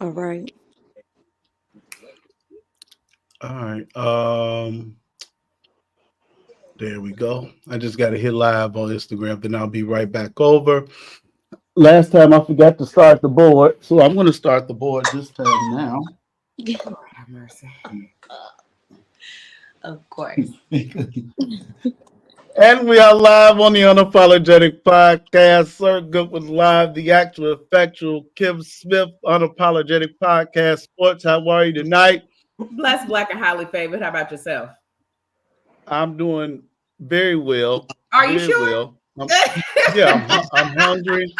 All right. All right. There we go. I just got to hit live on Instagram, then I'll be right back over. Last time I forgot to start the board, so I'm going to start the board this time now. Lord have mercy. Of course. And we are live on the Unapologetic Podcast. Sir Good was live, the actual effectual Kim Smith Unapologetic Podcast Sports. How are you tonight? Blessed, black, and highly favored. How about yourself? I'm doing very well. Are you very sure? Well. I'm hungry.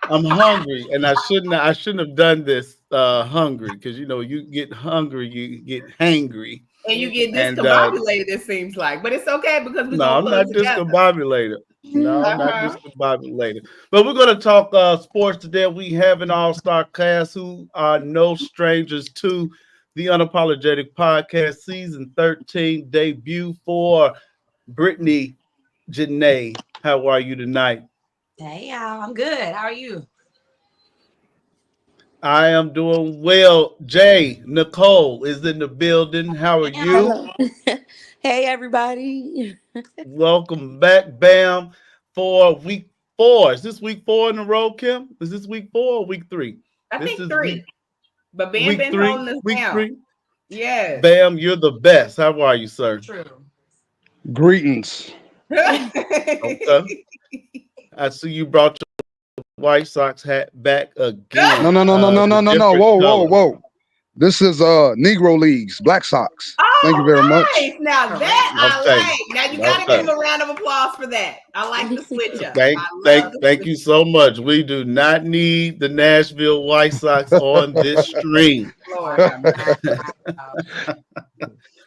I'm hungry, and I shouldn't have done this hungry, because you get hungry, you get hangry. And you get discombobulated, it seems like. But it's okay, because we're I'm not discombobulated. No, I'm not discombobulated. But we're going to talk sports today. We have an all-star cast who are no strangers to the Unapologetic Podcast Season 13 debut for Brittany Janae. How are you tonight? Hey, y'all. I'm good. How are you? I am doing well. Jay, Nicole is in the building. How are you? Hey, everybody. Welcome back, Bam, for week 4. Is this week 4 in a row, Kim? Is this week 4 or week 3? I think 3. But Bam been holding us down. 3? Yes. Bam, you're the best. How are you, sir? True. Greetings. Okay. I see you brought your White Sox hat back again. No. Whoa. This is Negro Leagues, Black Sox. Oh, thank you very much. Now that I like. Now you gotta give him a round of applause for that. I like the switch up. Thank you so much. We do not need the Nashville White Sox on this stream.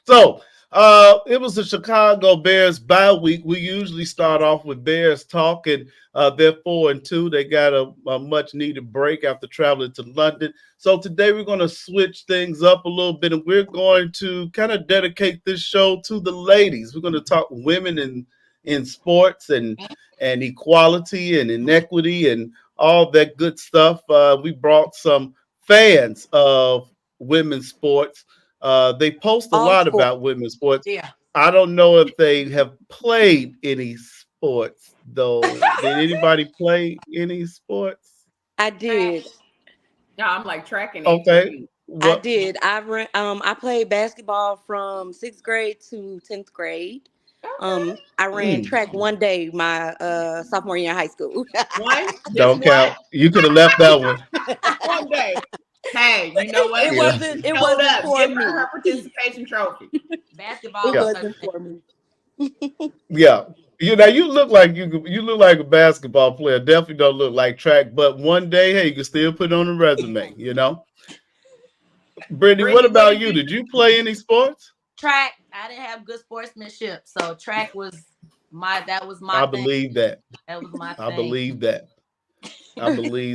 So it was the Chicago Bears bye week. We usually start off with Bears talk, and they're 4-2. They got a much needed break after traveling to London. So today we're going to switch things up a little bit, and we're going to kind of dedicate this show to the ladies. We're going to talk women in sports and equality and inequity and all that good stuff. We brought some fans of women's sports. They post a lot about women's sports. Yeah. I don't know if they have played any sports, though. Did anybody play any sports? I did. No, I'm like tracking it. Okay. I did. I played basketball from 6th grade to 10th grade. Okay. I ran track one day my sophomore year in high school. Don't count. You could have left that one. One day. Hey, you know what? It wasn't for me. Her participation trophy. Basketball. It wasn't for me. Yeah. You look like you look like a basketball player. Definitely don't look like track, but one day, hey, you can still put it on a resume, Brittany, what about you? Did you play any sports? Track. I didn't have good sportsmanship, so track was my thing. I believe that. That was my thing. I believe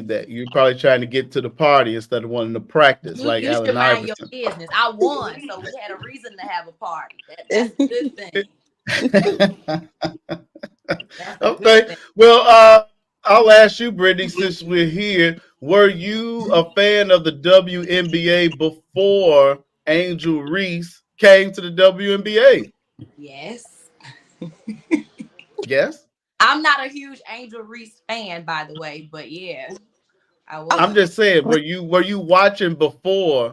that. You're probably trying to get to the party instead of wanting to practice, like you Allen should mind Iverson. your business. I won, so we had a reason to have a party. That's a good thing. Okay. Well, I'll ask you, Brittany, since we're here, were you a fan of the WNBA before Angel Reese came to the WNBA? Yes. Yes? I'm not a huge Angel Reese fan, by the way, but yeah. I'm just saying, were you watching before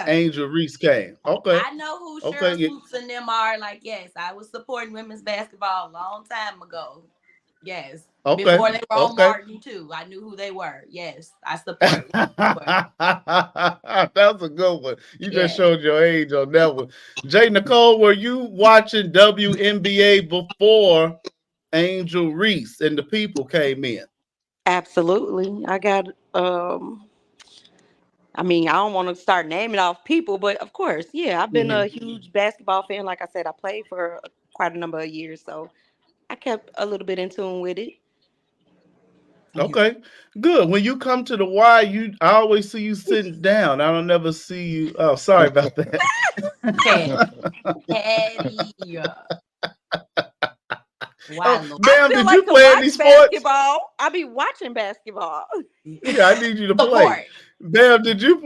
Angel Reese came? Okay. I know who Cheryl Swoops and them are. Like, yes, I was supporting women's basketball a long time ago. Yes. Okay. Before they were on Martin too. I knew who they were. Yes. I support them. That's a good one. You just showed your age on that one. Jay, Nicole, were you watching WNBA before Angel Reese and the people came in? Absolutely. I got I don't want to start naming off people, but of course, I've been a huge basketball fan. Like I said, I played for quite a number of years, so I kept a little bit in tune with it. Okay, good. When you come to the Y, I always see you sitting down. I don't ever see you. Oh, sorry about that. Why, Lord? Bam, Still did like you to play watch any sports? basketball. I be watching basketball. Yeah, I need you to play. Support. Bam, did you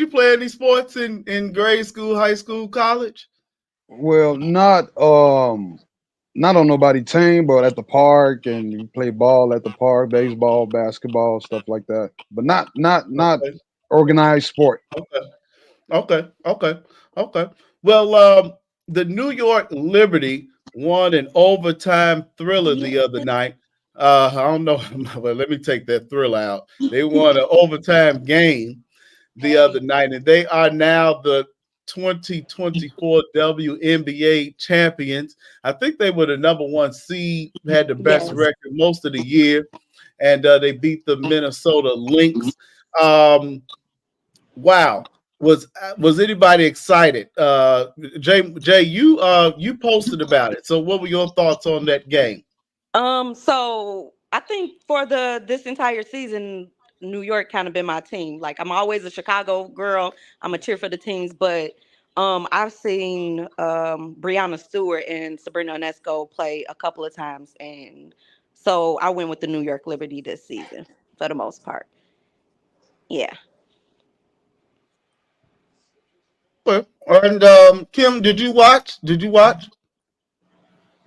play any sports in grade school, high school, college? Well, not on nobody team, but at the park, and you play ball at the park, baseball, basketball, stuff like that. But not Okay, organized sport. okay, okay. Well, the New York Liberty won an overtime thriller Yeah. the other night. I don't know. Well, let me take that thriller out. They won an overtime game the other Hey, night, and they are now the 2024 WNBA champions. I think they were the number one seed, had the best Yes. record most of the year, and they beat the Minnesota Lynx. Um, wow. Was anybody excited? Jay, you posted about it. So what were your thoughts on that game? So I think for this entire season, New York kind of been my team. Like I'm always a Chicago girl. I'm a cheer for the teams, but I've seen Breonna Stewart and Sabrina Ionesco play a couple of times, and so I went with the New York Liberty this season for the most part. Yeah. Well, and Kim, did you watch? Did you watch?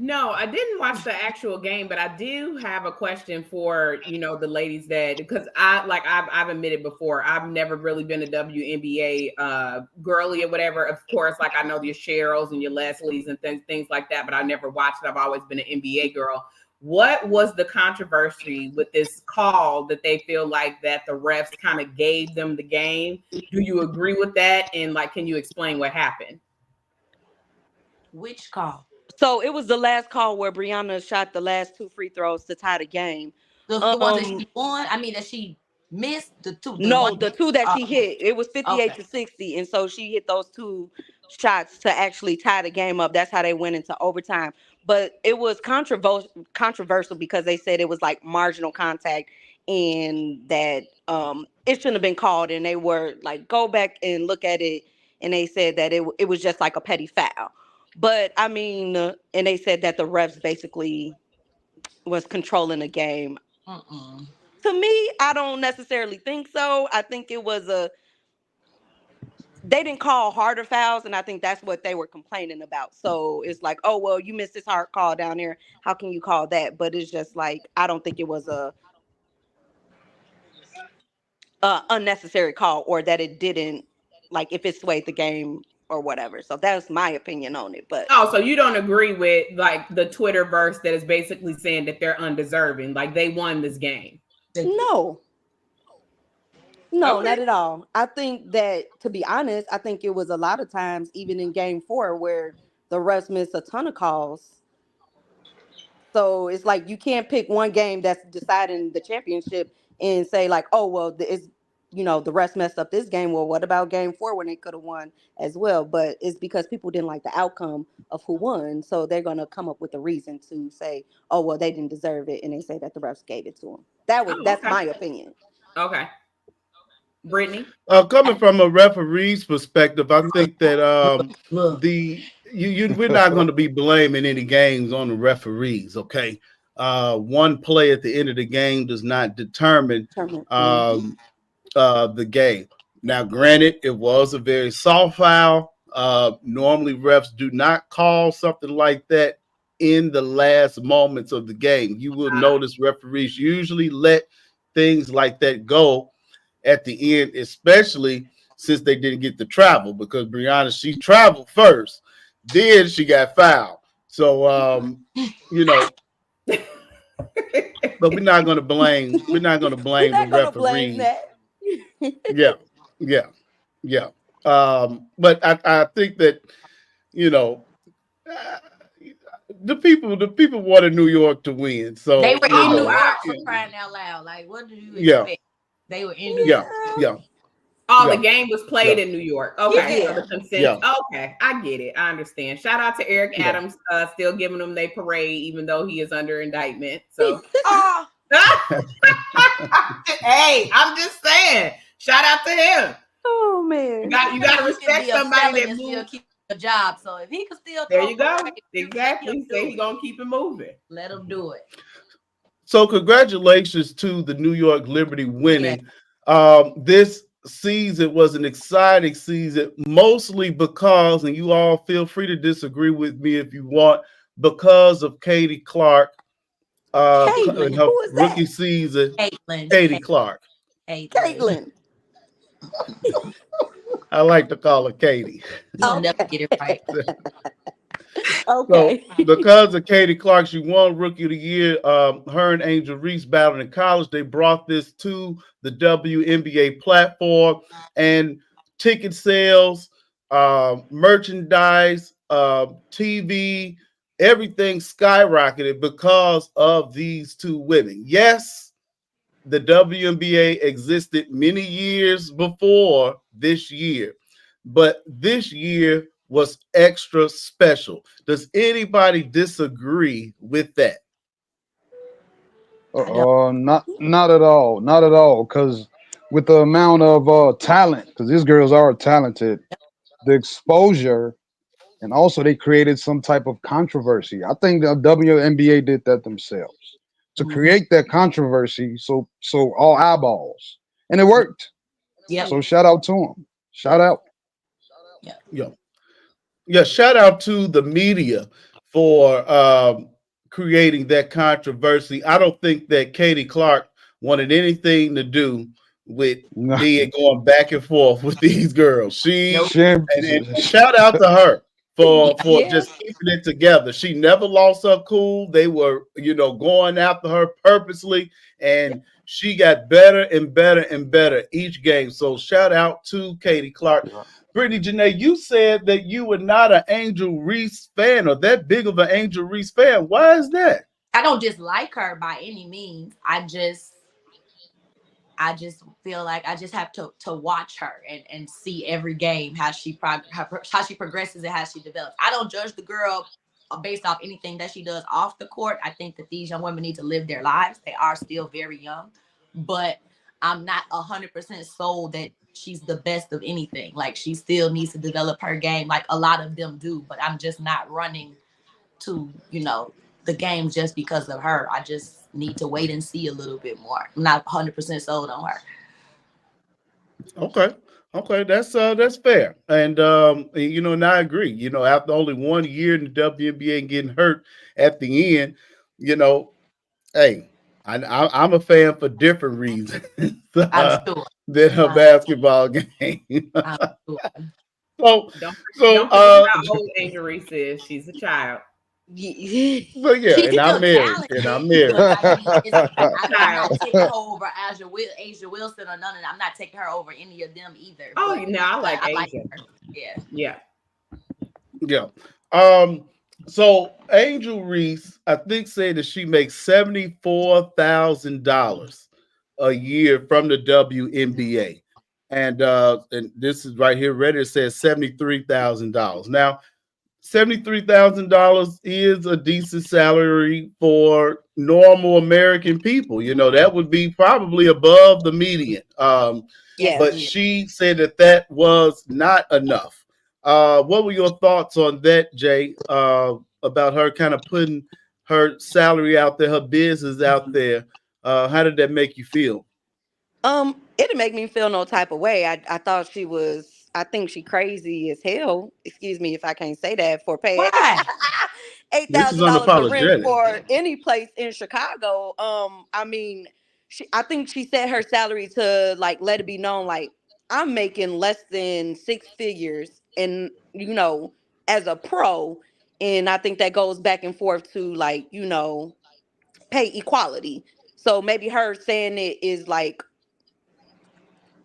No, I didn't watch the actual game, but I do have a question for the ladies that because I've admitted before I've never really been a WNBA girly or whatever. Of course, like I know your Cheryls and your Leslies and things like that, but I never watched it. I've always been an NBA girl. What was the controversy with this call that they feel like that the refs kind of gave them the game? Do you agree with that? And can you explain what happened? which call? So it was the last call where Brianna shot the last two free throws to tie the game. The one that she won. I mean that she missed the two. The No, one. the two that she hit, it was 58 Okay. to 60. And so she hit those two shots to actually tie the game up. That's how they went into overtime. But it was controversial because they said it was like marginal contact and that it shouldn't have been called. And they were like, go back and look at it. And they said that it was just like a petty foul. But I mean, and they said that the refs basically was controlling the game. Mm-mm. To me, I don't necessarily think so. I think it was they didn't call harder fouls, and I think that's what they were complaining about. So it's like, oh well, you missed this hard call down there. How can you call that? But it's just like I don't think it was a unnecessary call, or that it didn't like if it swayed the game or whatever. So that's my opinion on it. But Oh, so you don't agree with the Twitter verse that is basically saying that they're undeserving, like they won this game. no, no, Okay. not at all. I think that, to be honest, I think it was a lot of times, even in game four, where the refs missed a ton of calls. So it's like you can't pick one game that's deciding the championship and say like, oh well, it's the refs messed up this game. Well, what about game four when they could have won as well? But it's because people didn't like the outcome of who won, so they're gonna come up with a reason to say, oh well, they didn't deserve it, and they say that the refs gave it to them. Oh, That's okay. my opinion. Okay. Brittany? Coming from a referee's perspective, I think that Look. we're not going to be blaming any games on the referees. Okay, one play at the end of the game does not determine the game. Now, granted, it was a very soft foul. Normally, refs do not call something like that in the last moments of the game. You will notice referees usually let things like that go at the end, especially since they didn't get to travel, because Brianna, she traveled first, then she got fouled. So but we're not gonna blame We're not the gonna blame referees. that. Yeah. But I think that uh, the people wanted New York to win. So They were in New York for yeah, crying out loud. Like, what do you yeah, expect? They were in New yeah, York. yeah, Oh, yeah, the game was played in New York. Okay, so the consent. yeah. Okay, I get it. I understand. Shout out to Eric Yeah. Adams, still giving them their parade, even though he is under indictment. So, hey, I'm just saying. Shout out to him. Oh man, You got to respect somebody that still moved. keep a job. So if he could still There throw you go. let him Exactly. do Say it. he gonna keep it moving. Let him do it. So congratulations to the New York Liberty Yeah. winning. This season was an exciting season, mostly because, and you all feel free to disagree with me if you want, because of Katie Clark in Caitlin, her who is that? rookie season. Caitlin. Katie Clark. Caitlin. Caitlin. I like to call her Katie. You'll never Okay. get it right. So Okay. because of Katie Clark, she won Rookie of the Year. Her and Angel Reese battled in college. They brought this to the WNBA platform, and ticket sales, merchandise, TV, everything skyrocketed because of these two women. Yes, the WNBA existed many years before this year, but this year was extra special. Does anybody disagree with that? I don't. Not at all, not at all. Because with the amount of talent, because these girls are talented, the exposure, and also they created some type of controversy. I think the WNBA did that themselves to Mhm. create that controversy. So all eyeballs, and it worked. Yep. So shout out to them. Shout out. Yep. Yeah. Yeah, shout out to the media for creating that controversy. I don't think that Katie Clark wanted anything to do with No, being going back and forth with these girls. Nope. And shout out to her for Yeah. just keeping it together. She never lost her cool. They were, going after her purposely, and she got better and better and better each game. So shout out to Katie Clark. Brittany Janae, you said that you were not an Angel Reese fan or that big of an Angel Reese fan. Why is that? I don't dislike her by any means. I just feel like I just have to watch her and see every game how she progresses and how she develops. I don't judge the girl based off anything that she does off the court. I think that these young women need to live their lives. They are still very young, but I'm not 100% sold that she's the best of anything. Like, she still needs to develop her game like a lot of them do, but I'm just not running to, the game just because of her. I just need to wait and see a little bit more. I'm not 100% sold on her. Okay, that's fair. And I agree. After only 1 year in the WNBA and getting hurt at the end, you know, hey, I'm a fan for different reasons I'm sure. than her I'm, basketball game. I'm sure. so Don't so don't forget how old Angel Reese is. She's a child. so yeah, She's and I'm still married. And I'm talented, married. but I mean, I'm Child. not taking her over Asia Wilson or none of them. I'm not taking her over any of them either. Oh, But no, I like I like Asia. her. Yeah. Yeah. Yeah. So Angel Reese, I think, said that she makes $74,000 a year from the WNBA. And this is right here, Reddit says $73,000. Now, $73,000 is a decent salary for normal American people. That would be probably above the median. Yes, Yeah. But it is. she said that was not enough. What were your thoughts on that, Jay? About her kind of putting her salary out there, her business out there. How did that make you feel? It didn't make me feel no type of way. I thought she was. I think she crazy as hell. Excuse me if I can't say that, for paying Why? eight This is thousand dollars to rent unapologetic. for any place in Chicago. I mean, I think she set her salary to, like, let it be known, like, I'm making less than six figures, and as a pro, and I think that goes back and forth to, like, pay equality. So maybe her saying it is like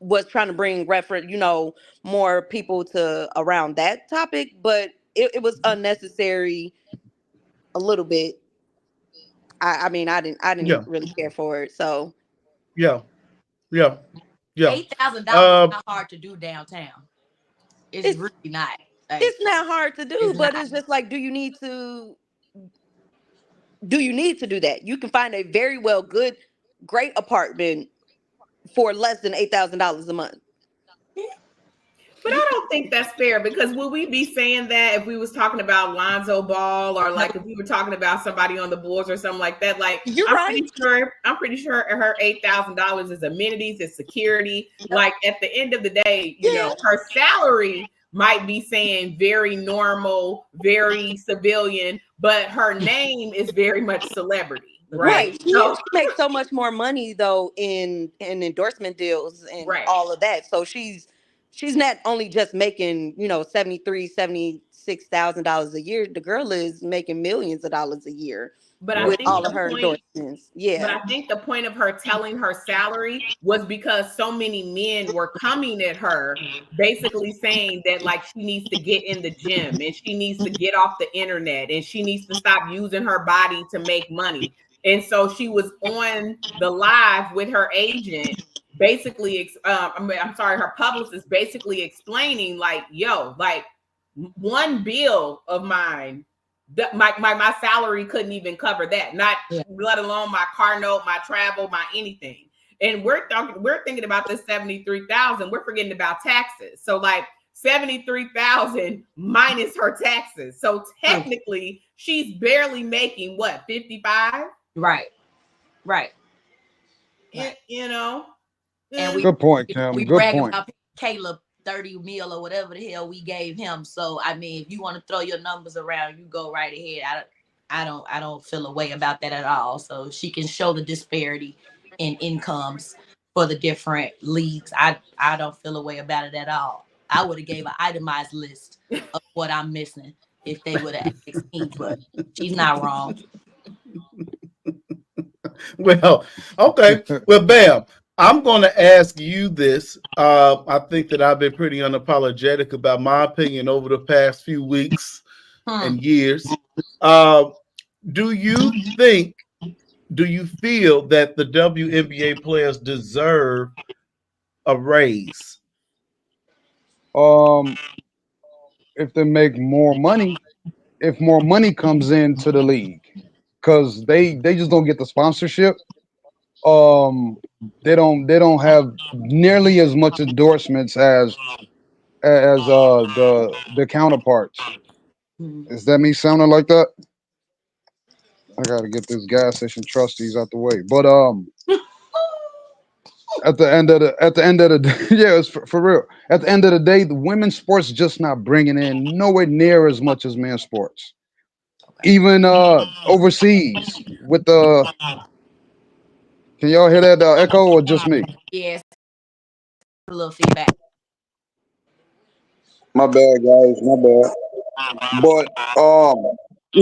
was trying to bring reference, more people to around that topic, but it was unnecessary a little bit. I mean, I didn't Yeah, really care for it. So yeah, yeah, yeah. $8,000 is Uh, not hard to do downtown. It's it's really not. Like, it's not hard to do, it's but not. it's just like, do you need to do that? You can find a very well good, great apartment for less than $8,000 a month. But I don't think that's fair because would we be saying that if we was talking about Lonzo Ball or like if we were talking about somebody on the Bulls or something like that? Like You're I'm right. pretty sure her $8,000 is amenities, it's security. Like at the end of the day, Yeah. her salary might be saying very normal, very civilian, but her name is very much celebrity. Right. She makes so much more money though in endorsement deals and all of that. So she's not only just making, $73,000, $76,000 a year. The girl is making millions of dollars a year. But I with think all of her endorsements. Yeah. But I think the point of her telling her salary was because so many men were coming at her, basically saying that like she needs to get in the gym and she needs to get off the internet and she needs to stop using her body to make money. And so she was on the live with her agent, basically, her publicist, basically explaining like, yo, like one bill of mine, my salary couldn't even cover that, not let alone my car note, my travel, my anything. And we're thinking about this 73,000. We're forgetting about taxes. So like 73,000 minus her taxes. So technically, she's barely making what, 55? Right. And good point, Kim. We Good brag point. about Caleb 30 mil or whatever the hell we gave him. So I mean, if you want to throw your numbers around, you go right ahead. I don't feel a way about that at all. So she can show the disparity in incomes for the different leagues. I don't feel a way about it at all. I would have gave an itemized list of what I'm missing if they would have asked me, but she's not wrong. Well, okay. Well, Bam, I'm going to ask you this. I think that I've been pretty unapologetic about my opinion over the past few weeks and years. Do you feel that the WNBA players deserve a raise? If they make more money, if more money comes into the league, because they just don't get the sponsorship. They don't have nearly as much endorsements as the counterparts. Is that me sounding like that? I gotta get this gas station trustees out the way. But at the end of the day, yeah, it's for real. At the end of the day, the women's sports just not bringing in nowhere near as much as men's sports. Even overseas with the. Can y'all hear that echo or just me? Yes, a little feedback. My bad, guys. My bad. But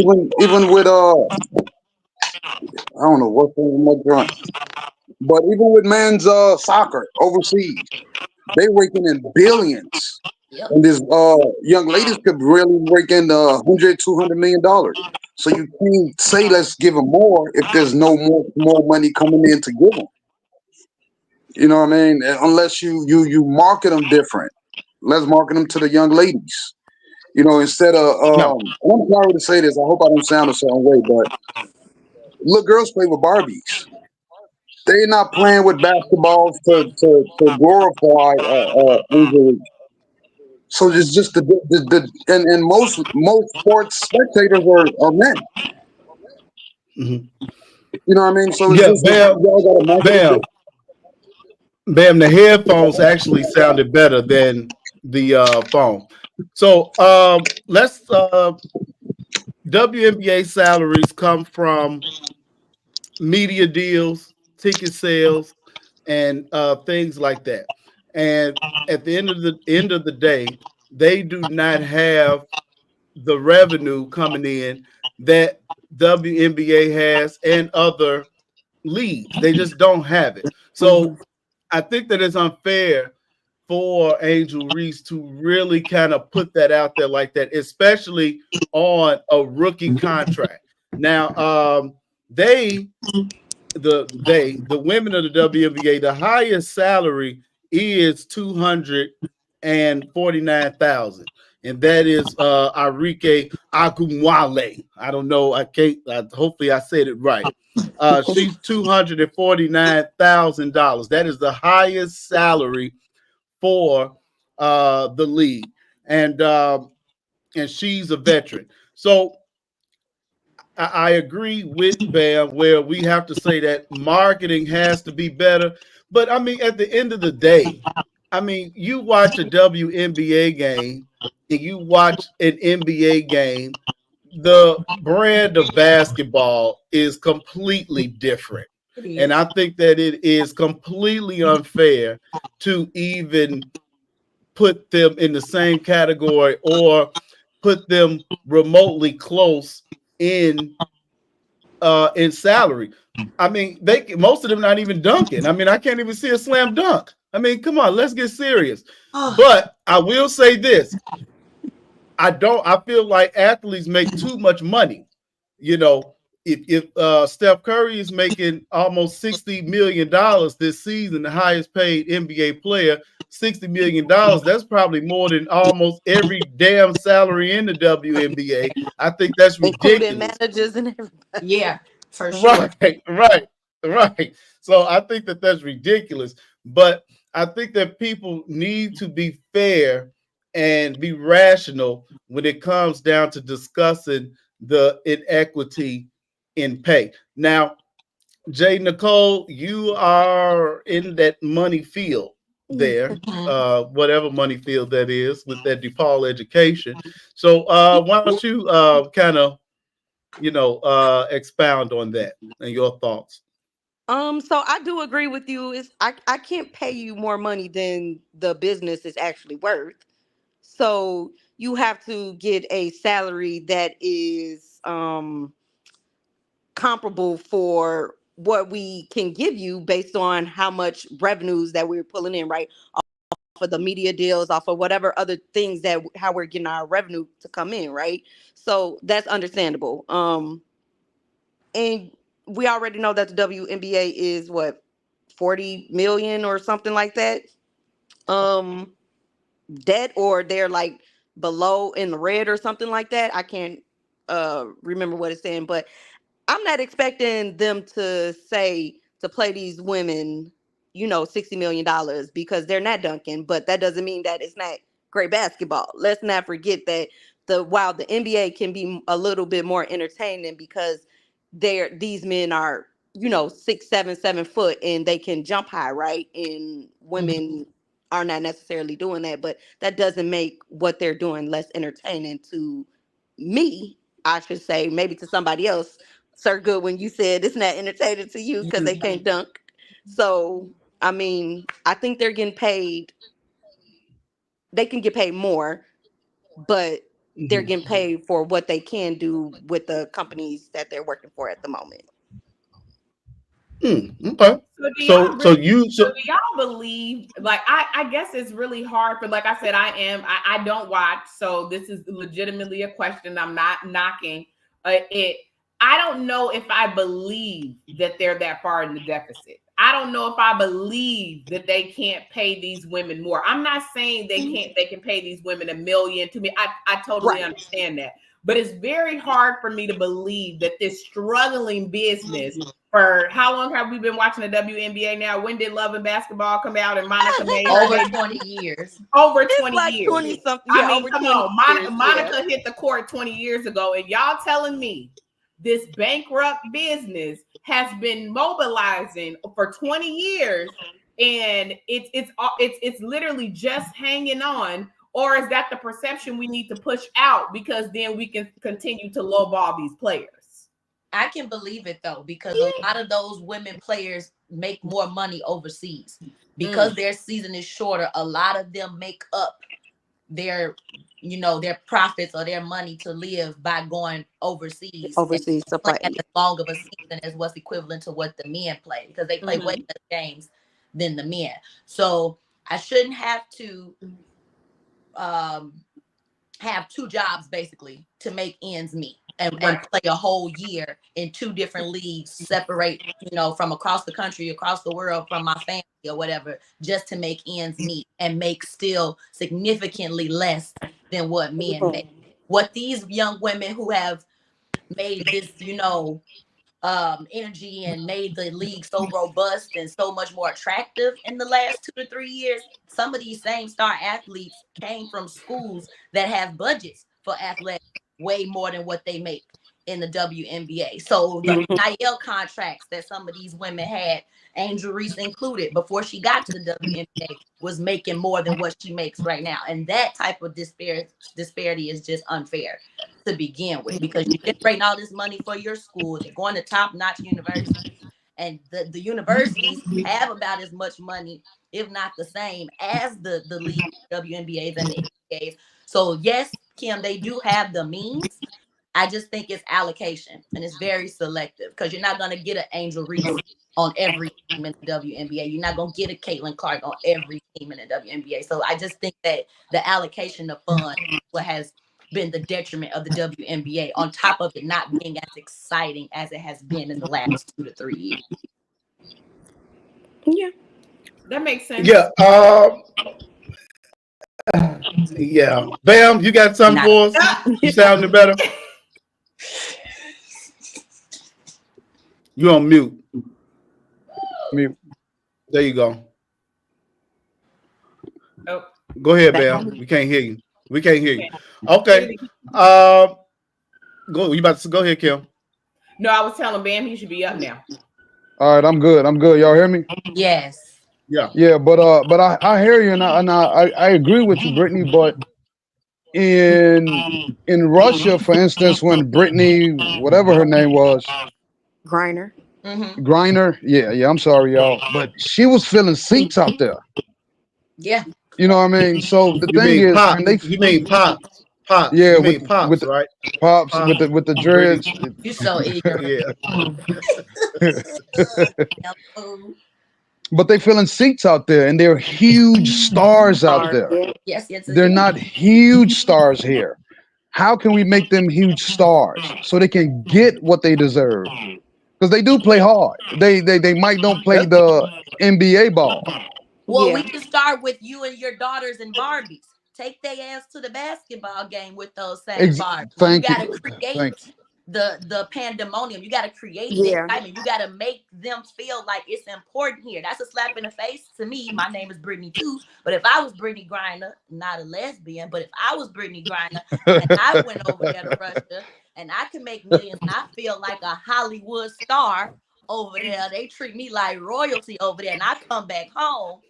even with I don't know what's in my joint. But even with men's soccer overseas, they raking in billions. And these young ladies could really rake in $100-200 million. So you can't say let's give them more if there's no more money coming in to give them. You know what I mean? Unless you market them different. Let's market them to the young ladies. You know, instead of I'm sorry to say this. I hope I don't sound a certain way, but little girls play with Barbies. They're not playing with basketballs to glorify injuries. So it's just and most sports spectators are men. Mm-hmm. You know what I mean? So it's just Bam, the headphones actually sounded better than the phone. So let's WNBA salaries come from media deals, ticket sales, and things like that. And at the end of the day, they do not have the revenue coming in that WNBA has and other leagues. They just don't have it. So I think that it's unfair for Angel Reese to really kind of put that out there like that, especially on a rookie contract. Now, the women of the WNBA, the highest salary is $249,000, and that is Arike Agunwale. I don't know. I can't. Hopefully, I said it right. She's $249,000. That is the highest salary for the league, and she's a veteran. So I agree with Bam where we have to say that marketing has to be better. But I mean, at the end of the day, I mean, you watch a WNBA game and you watch an NBA game, the brand of basketball is completely different. It And is. I think that it is completely unfair to even put them in the same category or put them remotely close in in salary. I mean, they most of them not even dunking. I mean, I can't even see a slam dunk. I mean, come on, let's get serious. But I will say this: I feel like athletes make too much money. You know, if Steph Curry is making almost $60 million this season, the highest paid NBA player, $60 million, that's probably more than almost every damn salary in the WNBA. I think that's including ridiculous. managers and everybody. Yeah, for sure. Right. So I think that that's ridiculous. But I think that people need to be fair and be rational when it comes down to discussing the inequity in pay. Now, Jay Nicole, you are in that money field there, Mhm. whatever money field that is, with that DePaul education. So why don't you kind of, expound on that and your thoughts? So I do agree with you. I can't pay you more money than the business is actually worth. So you have to get a salary that is comparable for what we can give you based on how much revenues that we're pulling in, right? Off of the media deals, off of whatever other things that how we're getting our revenue to come in, right? So that's understandable. And we already know that the WNBA is what 40 million or something like that. Um Debt, or they're like below in the red or something like that. I can't remember what it's saying, but I'm not expecting them to say to play these women, $60 million because they're not dunking, but that doesn't mean that it's not great basketball. Let's not forget that while the NBA can be a little bit more entertaining because these men are 6'7", 7 foot, and they can jump high, right? And women are not necessarily doing that, but that doesn't make what they're doing less entertaining to me. I should say, maybe to somebody else. Sir Goodwin, you said it's not entertaining to you because they can't dunk. So, I mean, I think they're getting paid. They can get paid more, but they're getting paid for what they can do with the companies that they're working for at the moment. Okay. So do So y'all so really? you So so do y'all believe? Like I guess it's really hard for. Like I said, I don't watch, so this is legitimately a question. I'm not knocking it. I don't know if I believe that they're that far in the deficit. I don't know if I believe that they can't pay these women more. I'm not saying they can't. They can pay these women $1 million to me. I totally Right. understand that, but it's very hard for me to believe that this struggling business, for how long have we been watching the WNBA now? When did Love and Basketball come out and Monica made her Over debut? 20 years. Over It's 20 like years. 20 something. I Yeah, mean, over come 20 on. years. Yeah. Monica hit the court 20 years ago, and y'all telling me this bankrupt business has been mobilizing for 20 years, and it's literally just hanging on. Or is that the perception we need to push out, because then we can continue to lowball these players? I can believe it though, because a lot of those women players make more money overseas because their season is shorter. A lot of them make up their, their profits or their money to live by going overseas and Overseas supply. playing as long of a season as what's equivalent to what the men play, because they play way Mhm. less games than the men. So I shouldn't have to um, have two jobs basically to make ends meet and Right. play a whole year in two different leagues, separate, from across the country, across the world, from my family or whatever, just to make ends meet and make still significantly less than what men make. What these young women who have made this, energy and made the league so robust and so much more attractive in the last 2 to 3 years. Some of these same star athletes came from schools that have budgets for athletics way more than what they make in the WNBA. So the Mhm. NIL contracts that some of these women had, Angel Reese included, before she got to the WNBA, was making more than what she makes right now. And that type of disparity is just unfair to begin with, because you're generating all this money for your school. They're going to top-notch universities, and the universities have about as much money, if not the same, as the league, WNBAs and the NBAs. So yes, Kim, they do have the means. I just think it's allocation, and it's very selective, because you're not going to get an Angel Reese on every team in the WNBA. You're not going to get a Caitlin Clark on every team in the WNBA. So I just think that the allocation of funds, what has been the detriment of the WNBA, on top of it not being as exciting as it has been in the last 2 to 3 years. Yeah. That makes sense. Yeah. Yeah. Bam, you got something for us? You sounding better? You on mute. Mute. There you go. Oh, Go ahead, Bam. We can't hear you. We can't hear you. Okay. Go. You about to go ahead, Kim? no, I was telling Bam he should be up now. All right, I'm good. I'm good. Y'all hear me? Yes. Yeah. Yeah, but I hear you, and I agree with you, Brittany. But in Russia, for instance, when Brittany, whatever her name was, Griner. Mm-hmm. Griner, yeah, I'm sorry, y'all, but she was filling seats out there. Yeah. You know what I mean? So the You thing mean is, pops? can they? You mean pops? Pops. Yeah, You mean pops, with right? pops Pops. with the Brittany. dreads. You're so ignorant. Yeah. But they filling seats out there, and they're huge stars out there. Yeah. Yes, yes, They're yes. not huge stars here. How can we make them huge stars so they can get what they deserve? Because they do play hard. They might don't play the NBA ball. Well, Yeah. we can start with you and your daughters and Barbies. Take their ass to the basketball game with those same Barbies. You Thank got to you, create thank you. the pandemonium. You got to create the Yeah. excitement. You got to make them feel like it's important here. That's a slap in the face to me. My name is Brittany too. But if I was Brittany Griner, not a lesbian, but if I was Brittany Griner and I went over there to Russia and I can make millions and I feel like a Hollywood star over there, they treat me like royalty over there, and I come back home.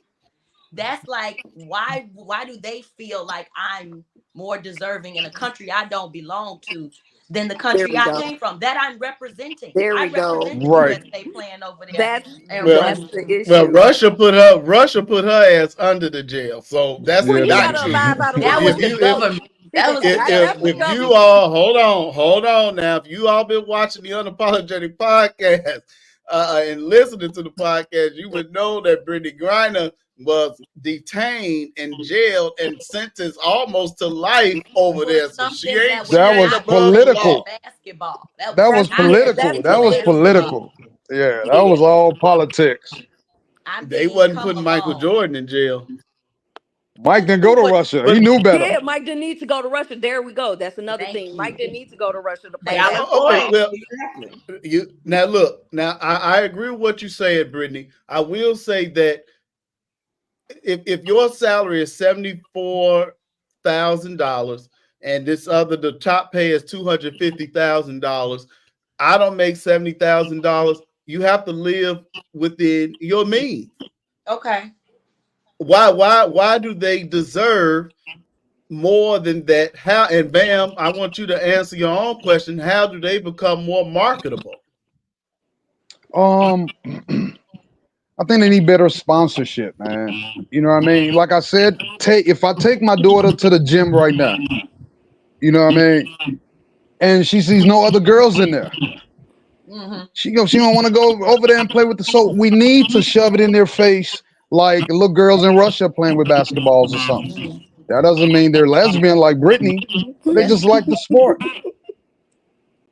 That's like, why do they feel like I'm more deserving in a country I don't belong to than the There country we I go. came from, that I'm representing? There I we go. represent the Right. USA playing over there That's in Well, that's Russia. the well, issue. Russia put her ass under the jail, so that's Well, Yeah, you they not gotta did. you. abide by the That rules. was If the you government. That was the That's the if government. you government. all hold on now, if you all been watching the Unapologetic Podcast and listening to the podcast, you would know that Brittany Griner was detained and jailed and sentenced almost to life over For there. So something that she was That was ain't not above the related to law. political. basketball. That That was was That's not yeah. political. That's related to That was political. basketball. political. Yeah, that Yeah. was all politics. I They mean, wasn't come putting Michael along. Jordan in jail. Mike didn't go to But Russia. He But knew better. Yeah, Mike didn't need to go to Russia. There we go. That's another thank thing. Mike you. didn't need to go to Russia to play Thank you. Valid basketball. okay, point. well, Exactly. you now look. Now I agree with what you said, Brittany. I will say that if your salary is $74,000 and the top pay is $250,000, I don't make $70,000. You have to live within your means. Okay. Why do they deserve more than that? How, and Bam, I want you to answer your own question. How do they become more marketable? Um, I think they need better sponsorship, man. You know what I mean? Like I said, if I take my daughter to the gym right now, you know what I mean, and she sees no other girls in there, Mm-hmm. she don't want to go over there and play with the. So we need to shove it in their face like little girls in Russia playing with basketballs or something. Mm-hmm. That doesn't mean they're lesbian like Britney, but they That's just like the sport.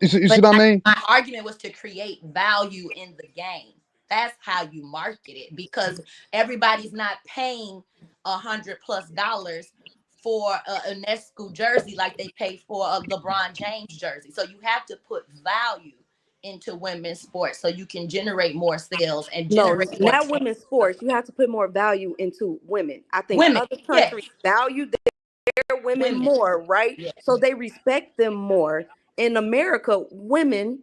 You see But what I mean? my argument was to create value in the game. That's how you market it, because everybody's not paying $100+ for a Nesco jersey like they pay for a LeBron James jersey. So you have to put value into women's sports so you can generate more sales and No, generate more not women's sports. You have to put more value into women. I think women. other Yes, countries value their women women. more, right? Yes. So they respect them more. In America, women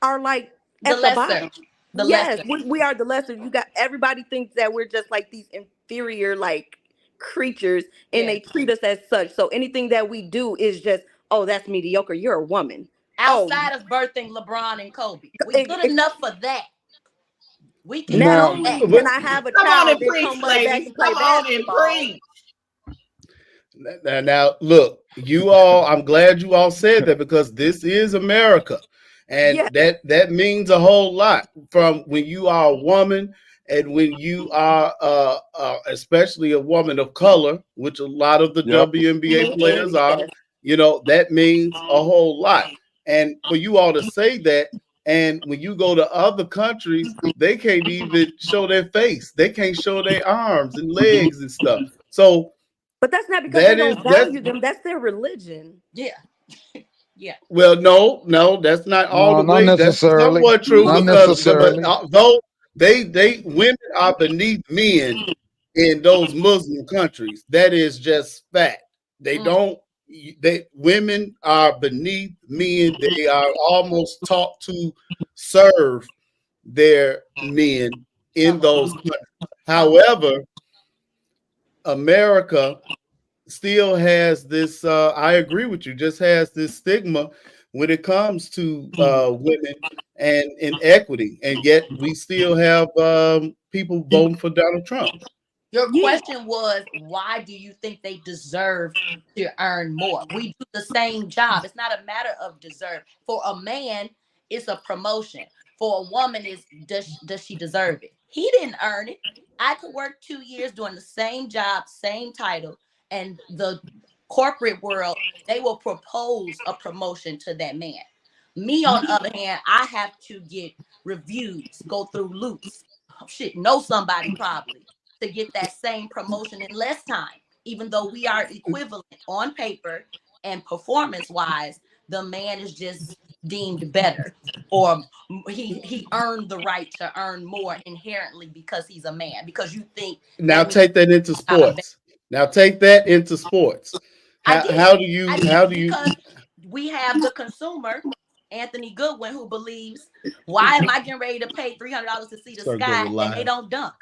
are like The at the lesser, bottom. the Yes, lesser. we are the lesser. You got everybody thinks that we're just like these inferior like creatures, and Yeah. they treat us as such. So anything that we do is just, oh, that's mediocre. You're a woman. Oh, Outside of birthing LeBron and Kobe, we it, good it, enough for that. We can not do Now, only that. can I have a Come on child and and preach, come run back ladies. and play Come on and basketball. preach. Now, look, you all. I'm glad you all said that because this is America, and Yeah, that means a whole lot. From when you are a woman, and when you are, especially a woman of color, which a lot of the yep. WNBA players are. yes. That means a whole lot. And for you all to say that, and when you go to other countries, they can't even show their face. They can't show their arms and legs and stuff. So But that's not because they that is don't that's value them. That's their religion. Yeah. Yeah. well, no, that's not all No, the not way. That's necessarily. somewhat true Not because but necessarily. though they women are beneath men in those Muslim countries. That is just fact. They Mm. don't. They Women are beneath men. They are almost taught to serve their men in Some of those them. countries. Some of them. However, America still has this I agree with you, just has this stigma when it comes to women and inequity, and yet we still have people voting for Donald Trump. Your Yeah. question was, why do you think they deserve to earn more? We do the same job. It's not a matter of deserve. For a man, it's a promotion. For a woman, is does she deserve it? He didn't earn it. I could work 2 years doing the same job, same title, and the corporate world, they will propose a promotion to that man. Me, on the other hand, I have to get reviews, go through loops, shit, know somebody probably to get that same promotion in less time, even though we are equivalent on paper and performance wise. The man is just deemed better, or he earned the right to earn more inherently because he's a man, because you think Now that means take that into I'm a better. sports. Now take that into sports. I How, did. how do you I how did do you because we have the consumer, Anthony Goodwin, who believes, why am I getting ready to pay $300 to see the start going sky and they live? don't dunk?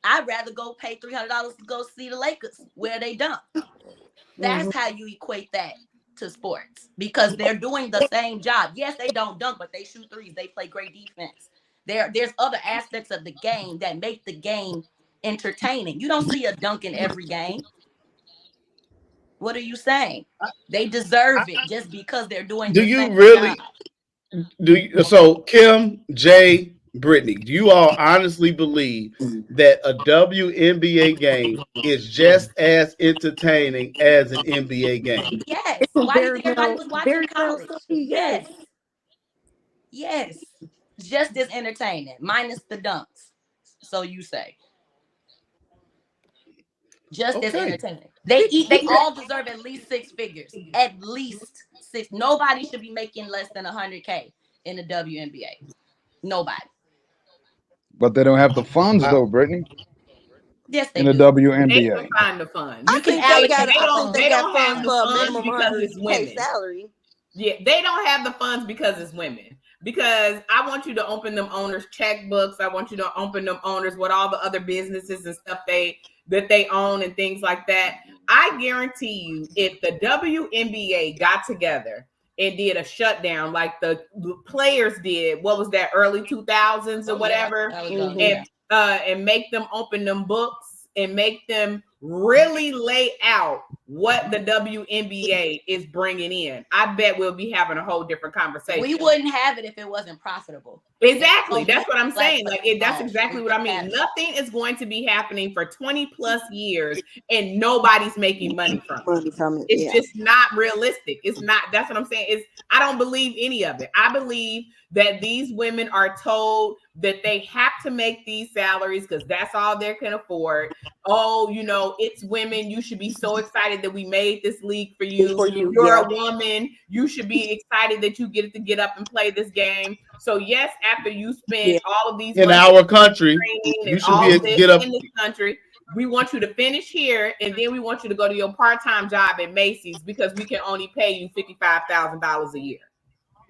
I'd rather go pay $300 to go see the Lakers where they dunk. That's how you equate that to sports, because they're doing the same job. Yes, they don't dunk, but they shoot threes. They play great defense. There's other aspects of the game that make the game entertaining. You don't see a dunk in every game. What are you saying? They deserve it just because they're doing Do the same you really job. so Kim, Jay, Brittany, do you all honestly believe that a WNBA game is just as entertaining as an NBA game? Yes. It can Why do you think everybody was watching very well college? say yes. Yes. Yes. Just as entertaining, minus the dunks. So you say. Just as Okay. entertaining. They all deserve at least six figures. At least six. Nobody should be making less than 100K in the WNBA. Nobody. But they don't have the funds I, though, Brittany, Yes, they in the do. They can WNBA. find the funds. You I can think they allocate got. They I don't. think they They got don't funds have the for a funds minimum because it's 100K women. salary. Yeah, they don't have the funds because it's women. Because I want you to open them owners' checkbooks. I want you to open them owners with all the other businesses and stuff that they own and things like that. I guarantee you, if the WNBA got together and did a shutdown like the players did, what was that, early 2000s or Oh, yeah. whatever, That was and make them open them books and make them really lay out what the WNBA is bringing in, I bet we'll be having a whole different conversation. We wouldn't have it if it wasn't profitable. Exactly. That's what I'm saying. Like that's Oh, exactly we what I wouldn't mean. have it. Nothing is going to be happening for 20 plus years and nobody's making money from it. Money from it. It's Yeah. just not realistic. It's not. That's what I'm saying. I don't believe any of it. I believe that these women are told that they have to make these salaries because that's all they can afford. Oh, it's women. You should be so excited that we made this league for you. For you, You're yeah. a woman. You should be excited that you get to get up and play this game. So yes, after you spend all of these in months our country, training you and should all be of this get up. in this country, we want you to finish here, and then we want you to go to your part-time job at Macy's because we can only pay you $55,000 a year.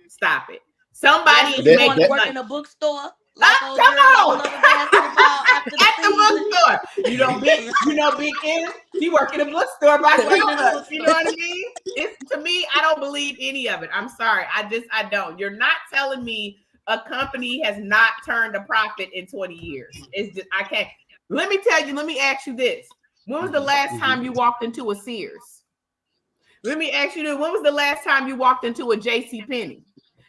Stop it. Somebody Yes, is you making want to work money. in a bookstore like those Come girls on. who love basketball after the At the season. bookstore. Big N, she work in a bookstore by Work in a Starbucks. bookstore. You know what I mean? It's, to me, I don't believe any of it. I'm sorry. I don't. You're not telling me a company has not turned a profit in 20 years. It's just, I can't. Let me ask you this. When was the last time you walked into a Sears? Let me ask you this. When was the last time you walked into a JCPenney?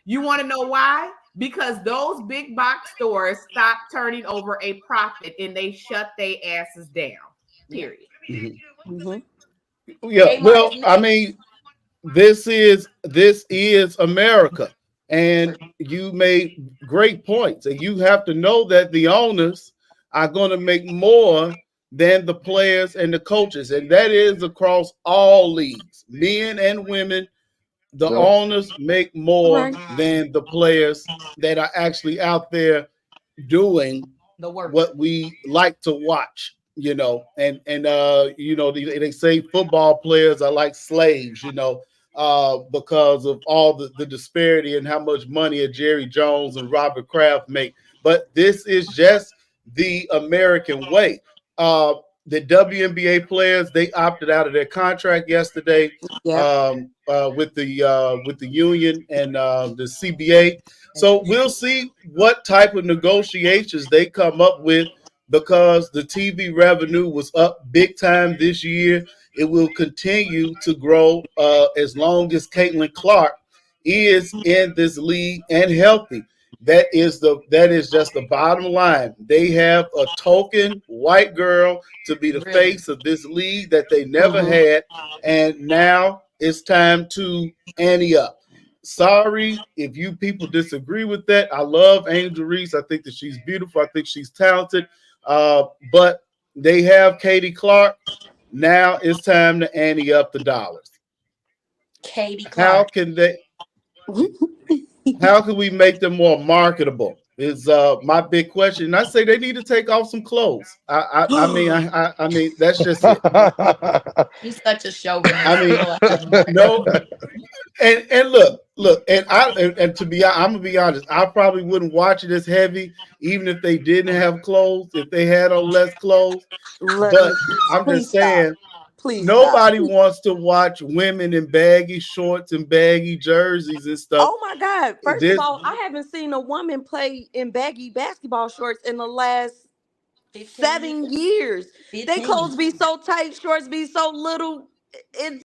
You want to know why? Because those big box stores stopped turning over a profit and they shut their asses down. Period. Mhm. Yeah, well, I mean, this is America, and you made great points, and you have to know that the owners are going to make more than the players and the coaches, and that is across all leagues, men and women. The Yep. owners make more Right. than the players that are actually out there doing The work. what we like to watch, they say football players are like slaves, because of all the disparity and how much money a Jerry Jones and Robert Kraft make. But this is just the American way. The WNBA players, they opted out of their contract yesterday, Yeah. with the union and the CBA. So we'll see what type of negotiations they come up with, because the TV revenue was up big time this year. It will continue to grow as long as Caitlin Clark is in this league and healthy. That is just the bottom line. They have a token white girl to be the face of this league that they never Mhm. had, and now it's time to ante up. Sorry if you people disagree with that. I love Angel Reese. I think that she's beautiful. I think she's talented. But they have Katie Clark. Now it's time to ante up the dollars. Katie How Clark. can they? How can we make them more marketable? Is my big question. And I say they need to take off some clothes. I mean that's just it. He's such a chauvinist. I mean, Lord have mercy. no, and look, and to be, I'm gonna be honest. I probably wouldn't watch it as heavy, even if they didn't have clothes. If they had on less clothes, but I'm Please just stop. saying, Please stop. nobody wants to watch women in baggy shorts and baggy jerseys and stuff. Oh my God. First of This, all, I haven't seen a woman play in baggy basketball shorts in the last 15 7 years. They 15. clothes be so tight, shorts be so little. It's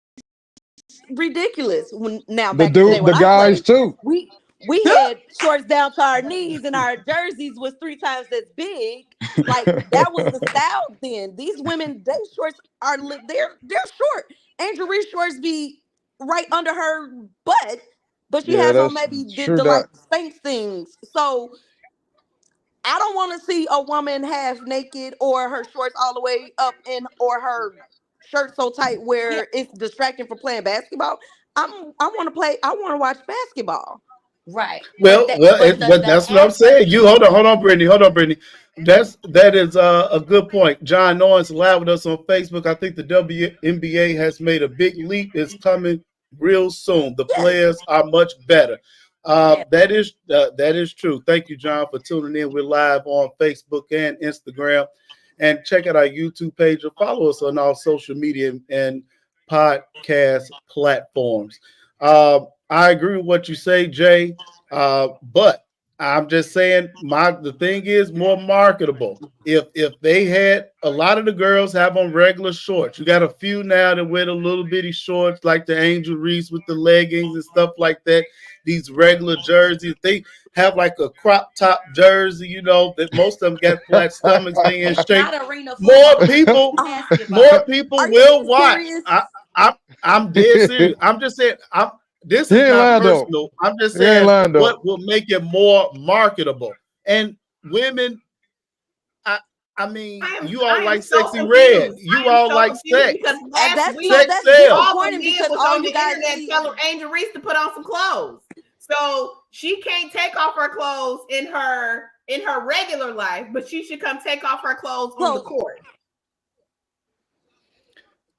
ridiculous. Now The back in the day dude, when the I guys played, too. we had shorts down to our knees and our jerseys was 3 times as big. Like that was the style then. These women, they shorts are they're short. Angel Reese shorts be right under her butt, but she Yeah, has on that's maybe true. the like That Spanx things. So I don't want to see a woman half naked or her shorts all the way up in or her shirt so tight Yeah, where it's distracting from playing basketball. I want to play. I want to watch basketball. right. well, well, The that's what I'm athletes. saying. You hold on, Brittany, That is a good point. John Noyes live with us on Facebook. I think the WNBA has made a big leap. It's coming real soon. The Yes. players are much better. Yeah. That is true. Thank you, John, for tuning in. We're live on Facebook and Instagram, and check out our YouTube page or follow us on all social media and podcast platforms. I agree with what you say, Jay. But I'm just saying, the thing is more marketable. If they had a lot of the girls have on regular shorts, you got a few now that wear the little bitty shorts like the Angel Reese with the leggings and stuff like that. These regular jerseys, they have like a crop top jersey, that most of them got flat stomachs, they in It's shape. not arena More football. people, Basketball. more people Are will you watch. serious? I'm dead serious. I'm just saying. This he is ain't not lying though. personal. I'm just He ain't saying lying though. what will make it more marketable. And women. I I mean, you I all am like so Sexy Red. confused. You I am all so like confused sex. because And last that's week so Sex that's sells. all the disappointing men because was all on you the guys internet see telling Angel Reese to put on some clothes. So she can't take off her clothes in her regular life, but she should come take off her clothes on the clothes. court.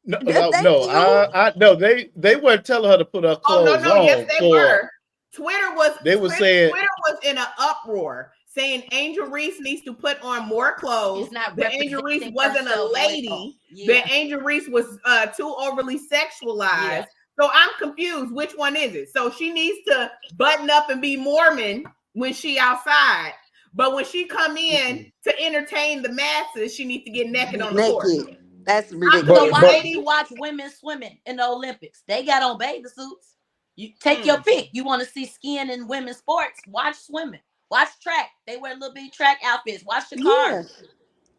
No, no, Thank no. you. I no. They weren't telling her to put her Oh no, clothes no, yes, on. they For were. Twitter was they were saying, Twitter was in an uproar saying Angel Reese needs to put on more clothes. She's not That Angel Reese representing wasn't a herself well. lady. Yeah. That Angel Reese was too overly sexualized. Yeah. So I'm confused. Which one is it? So she needs to button up and be Mormon when she outside, but when she come in to entertain the masses, she needs to get naked on the court. Naked. That's I'm ridiculous. So confused, why did lady. you watch women swimming in the Olympics? They got on bathing suits. You take your pick. You want to see skiing in women's sports? Watch swimming. Watch track. They wear little bitty track outfits. Watch the Yeah. cars.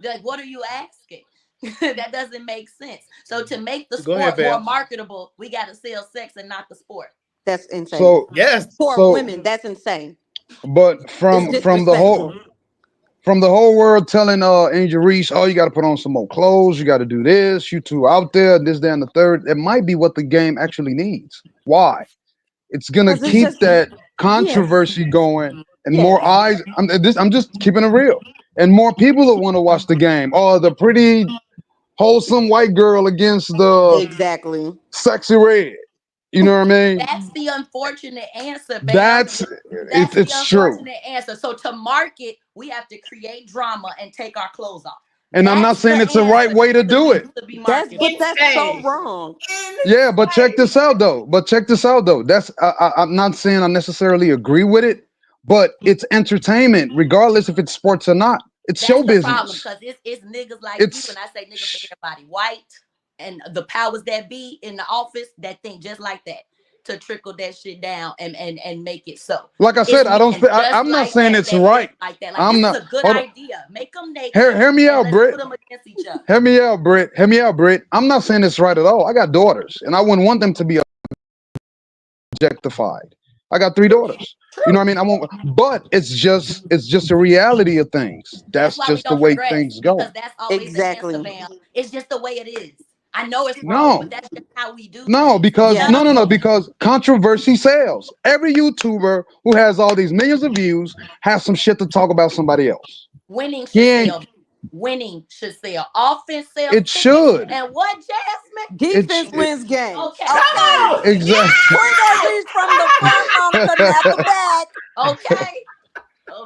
Like, what are you asking? That doesn't make sense. So to make the "Go ahead, sport more Bam." marketable, we got to sell sex and not the sport. That's insane. So Yes, For so women, that's insane. but It's from disrespectful. the whole world telling Angel Reese, oh, you got to put on some more clothes, you got to do this, you two out there, this, that, and the third. It might be what the game actually needs. Why? It's gonna Because it's keep just that yes. controversy going and more Yes. eyes. I'm just keeping it real, and more people that want to watch the game. Oh, the pretty wholesome white girl against the Exactly. sexy red. You know what I mean? That's the unfortunate answer, Bam. That's That's the it's true. unfortunate answer. So to market, we have to create drama and take our clothes off. And I'm not That's saying the it's the right answer way to do it. to be That's marketed. but that's so Insane. wrong. Yeah, but check this out though. That's I'm not saying I necessarily agree with it, but it's entertainment, regardless if it's sports or not. It's That's show the problem business. because it's niggas like you, It's and I say niggas for everybody, white and the powers that be in the office that think just like that to trickle that shit down and make it so. like I It's said, I don't. men just I'm not like saying that it's that think right. like that. Like I'm this is not. a good Hold on. idea. Make them naked Hear me and out, let's Britt. put them against each other. Hear me out, Britt. Hear me out, Britt. I'm not saying it's right at all. I got daughters, and I wouldn't want them to be objectified. I got 3 daughters. You know True. what I mean? I won't. But it's just a reality of things. That's That's why we just the don't way progress things because go. that's always the answer, Exactly. Bam. It's just the way it is. I know it's wrong, but No, that's just how we do no, things. because None Yes. of no, them because controversy sells. Every YouTuber who has all these millions of views has some shit to talk about somebody else. winning He should ain't. sell. Winning should sell. Offense sells It tickets. should. And what, Jasmine? It's Defense wins games. Okay. Come Okay. on. exactly. Point that bitch from the front, Monica, not the back. Okay.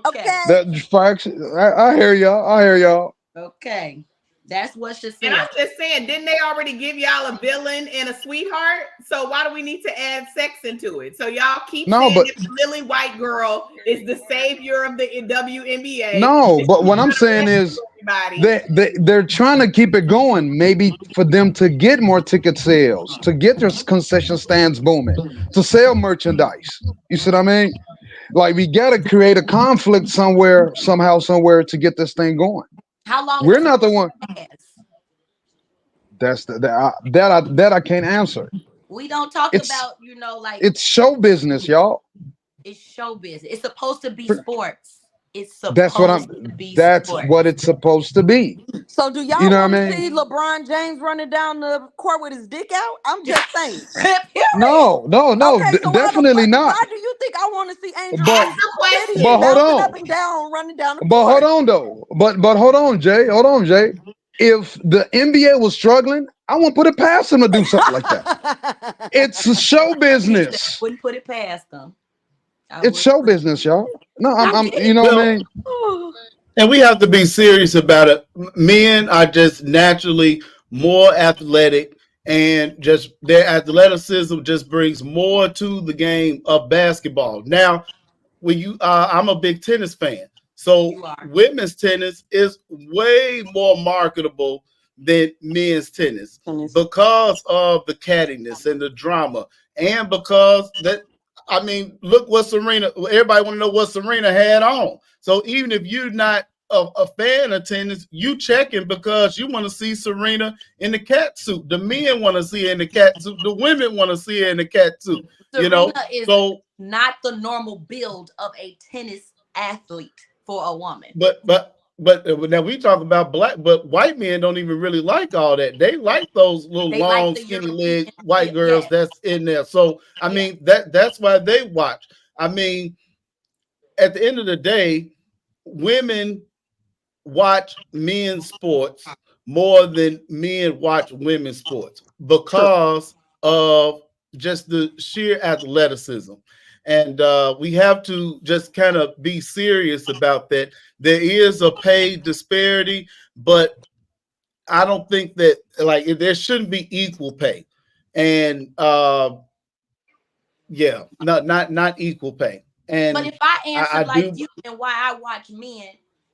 Okay. Okay. That facts. I hear y'all. I hear y'all. Okay. That's what should And I'm sell. just saying, didn't they already give y'all a villain and a sweetheart? So why do we need to add sex into it? So y'all keep No, saying but that the lily white girl is the savior of the WNBA. no, And but she's what I'm gonna saying is rescue everybody. they're trying to keep it going, maybe for them to get more ticket sales, to get their concession stands booming, to sell merchandise. You see what I mean? Like we gotta create a conflict somewhere, somehow, somewhere to get this thing going. How long We're was it not the one. last? That's that I can't answer. We don't talk It's about, like it's show business, y'all. it's show business. It's supposed to be sports. It's That's what supposed to I'm. be That's sports. what it's supposed to be. So do You y'all know what want I to mean? see LeBron James running down the court with his dick out? I'm just saying. Period. No, no, no, Okay, so why the definitely fuck? not. Why do you think I want to see Angel But Ask Reese the titties but question. hold bouncing up on. and down, running down the But hold court? on though. But hold on, Jay. Hold on, Jay. If the NBA was struggling, I won't put it past them to do something like that. It's a show He said, business. wouldn't put it past them. I It's would. show business, y'all. No, I I'm get you it. know what I well, mean? and we have to be serious about it. Men are just naturally more athletic, and just their athleticism just brings more to the game of basketball. Now, when I'm a big tennis fan, so You are. women's tennis is way more marketable than men's tennis because of the cattiness and the drama, and because that. I mean, look what Serena. Everybody want to know what Serena had on. So even if you're not a fan of tennis, you checking because you want to see Serena in the cat suit. The men want to see her in the cat suit. The women want to see her in the cat suit. Serena is So not the normal build of a tennis athlete. for a woman. But now we talk about black, but white men don't even really like all that. They like those little They like long, the skinny European. leg white girls Yeah, that's in there. So I yeah. mean that's why they watch. I mean, at the end of the day, women watch men's sports more than men watch women's sports True. because of just the sheer athleticism. And we have to just kind of be serious about that. There is a pay disparity, but I don't think that like there shouldn't be equal pay. And yeah, not equal pay. But And if I I answered like do. you and why I watch men,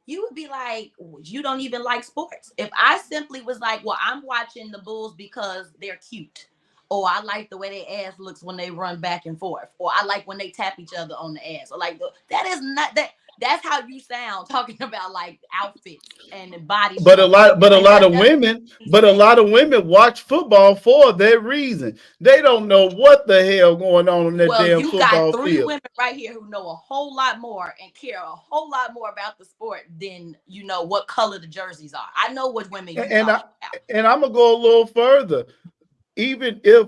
you would be like, you don't even like sports. If I simply was like, well, I'm watching the Bulls because they're cute, or I like the way their ass looks when they run back and forth, or I like when they tap each other on the ass, or like that is not that. That's how you sound talking about like outfits and body But a shape. lot, but a Like lot that of doesn't women, make any but a sense. lot of women watch football for that reason. They don't know what the hell going on that Well, damn you got football three field. women right here who know a whole lot more and care a whole lot more about the sport than you know what color the jerseys are. I know what women you And I talking about. and I'm gonna go a little further. Even if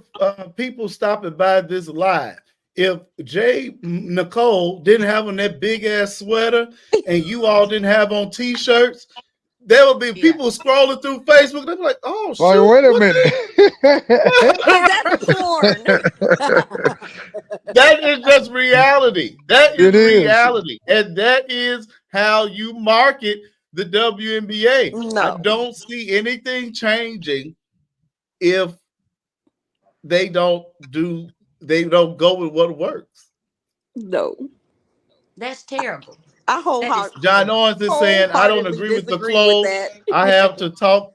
people stopping by this live, if Jay Nicole didn't have on that big ass sweater and you all didn't have on t-shirts, there will be Yeah. people scrolling through Facebook. They're like, "Oh Like, shoot, wait a what minute. Cause that's porn. That is just reality. That is It is. reality. And that is how you market the WNBA. I No, don't see anything changing if they don't do they don't go with what works. no. That's terrible. I That is John terrible. Owens is saying, I don't wholeheartedly agree with the disagree with clothes. that. I have to talk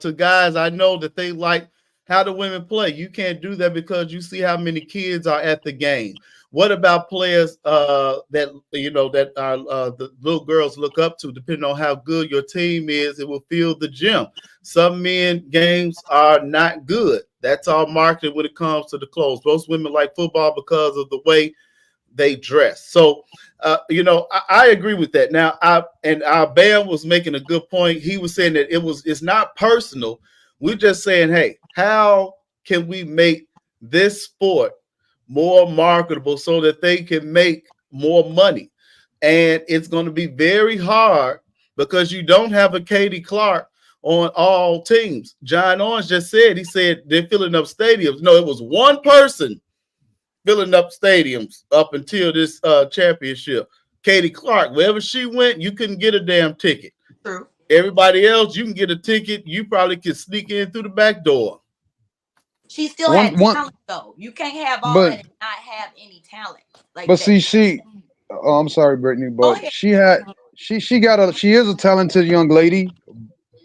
to guys I know that they like how the women play. You can't do that because you see how many kids are at the game. What about players that you know that are the little girls look up to? Depending on how good your team is, it will fill the gym. Some men games are not good. That's all marketed when it comes to the clothes. Most women like football because of the way they dress. So, I agree with that. Now, our Bam was making a good point. He was saying that it's not personal. We're just saying, hey, how can we make this sport more marketable so that they can make more money? And it's going to be very hard because you don't have a Katie Clark on all teams. John Orange just said, he said they're filling up stadiums. No, it was one person filling up stadiums up until this championship. Katie Clark, wherever she went, you couldn't get a damn ticket. True. Everybody else, you can get a ticket. You probably could sneak in through the back door. She still one had one talent though. You can't have all but that and not have any talent. Like but that. see I'm sorry, Brittany, Go but ahead. she is a talented young lady,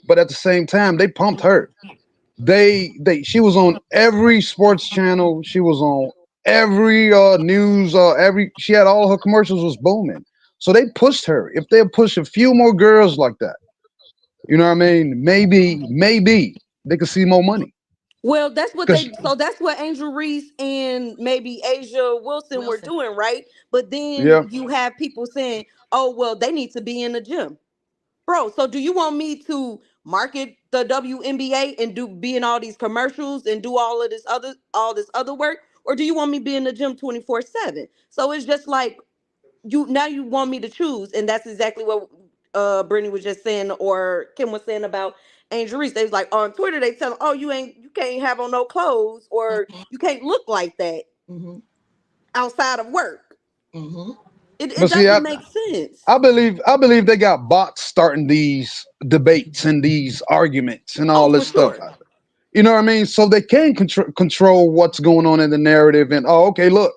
but at the same time they pumped her. They she was on every sports channel. She was on every news. Every She had all her commercials was booming. So they pushed her. If they push a few more girls like that, you know what I mean? Maybe they could see more money. Well, that's what Cause that's what Angel Reese and maybe Asia Wilson were Wilson. doing, right? But then yeah, you have people saying, "Oh, well, they need to be in the gym." Bro, so do you want me to market the WNBA and do be in all these commercials and do all this other work, or do you want me be in the gym 24/7? So it's just like you want me to choose, and that's exactly what Brittany was just saying, or Kim was saying about Angel Reese. They was like on Twitter, they tell them, "Oh, you can't have on no clothes, or Mm-hmm. you can't look like that Mm-hmm. outside of work." Mm-hmm. It but see, doesn't make sense. I believe they got bots starting these debates and these arguments and Oh, all for this stuff. sure. You know what I mean? So they can control what's going on in the narrative. And oh, okay, look,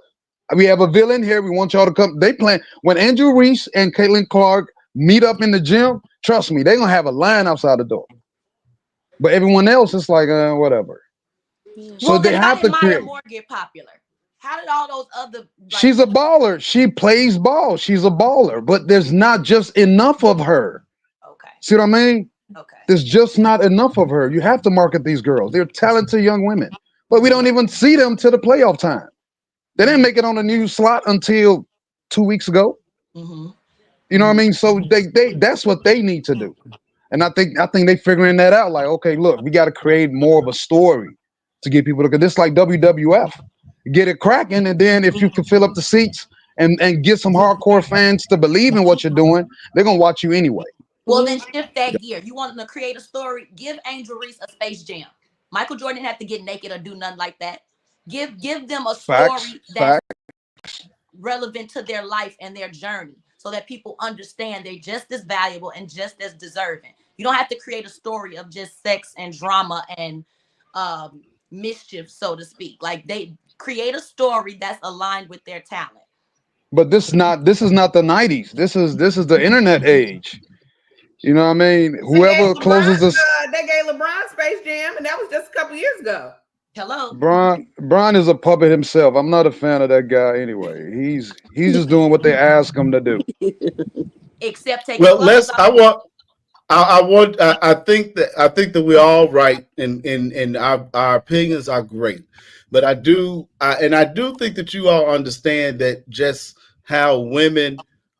we have a villain here. We want y'all to come. They plan when Andrew Reese and Caitlin Clark meet up in the gym. Trust me, they're gonna have a line outside the door. But everyone else, it's like whatever. Yeah. So Well, they then how have did to Maya create. Moore get popular? How did all those other like She's a baller. She plays ball. She's a baller. But there's not just enough of her. okay. See what I mean? Okay. There's just not enough of her. You have to market these girls. They're talented young women, but we don't even see them till the playoff time. They didn't make it on the news slot until 2 weeks ago. Mm-hmm. You know what I mean? So they that's what they need to do. And I think they figuring that out. Like, okay, look, we got to create more of a story to get people to get this like WWF. Get it cracking, and then if you can fill up the seats and get some hardcore fans to believe in what you're doing, they're gonna watch you anyway. Well, then shift that gear. You want them to create a story? Give Angel Reese a Space Jam. Michael Jordan didn't have to get naked or do nothing like that. Give them a Facts, story that's facts. relevant to their life and their journey, so that people understand they're just as valuable and just as deserving. You don't have to create a story of just sex and drama and mischief, so to speak. Like, they create a story that's aligned with their talent. But this is not the '90s. This is the internet age. You know what I mean? Whoever closes this, They gave LeBron Space Jam, and that was just a couple years ago. Hello. Brian is a puppet himself. I'm not a fan of that guy anyway. He's just doing what they ask him to do. Except take Well, clothes off. I think that we're all right, and our opinions are great, but I do think that you all understand that just how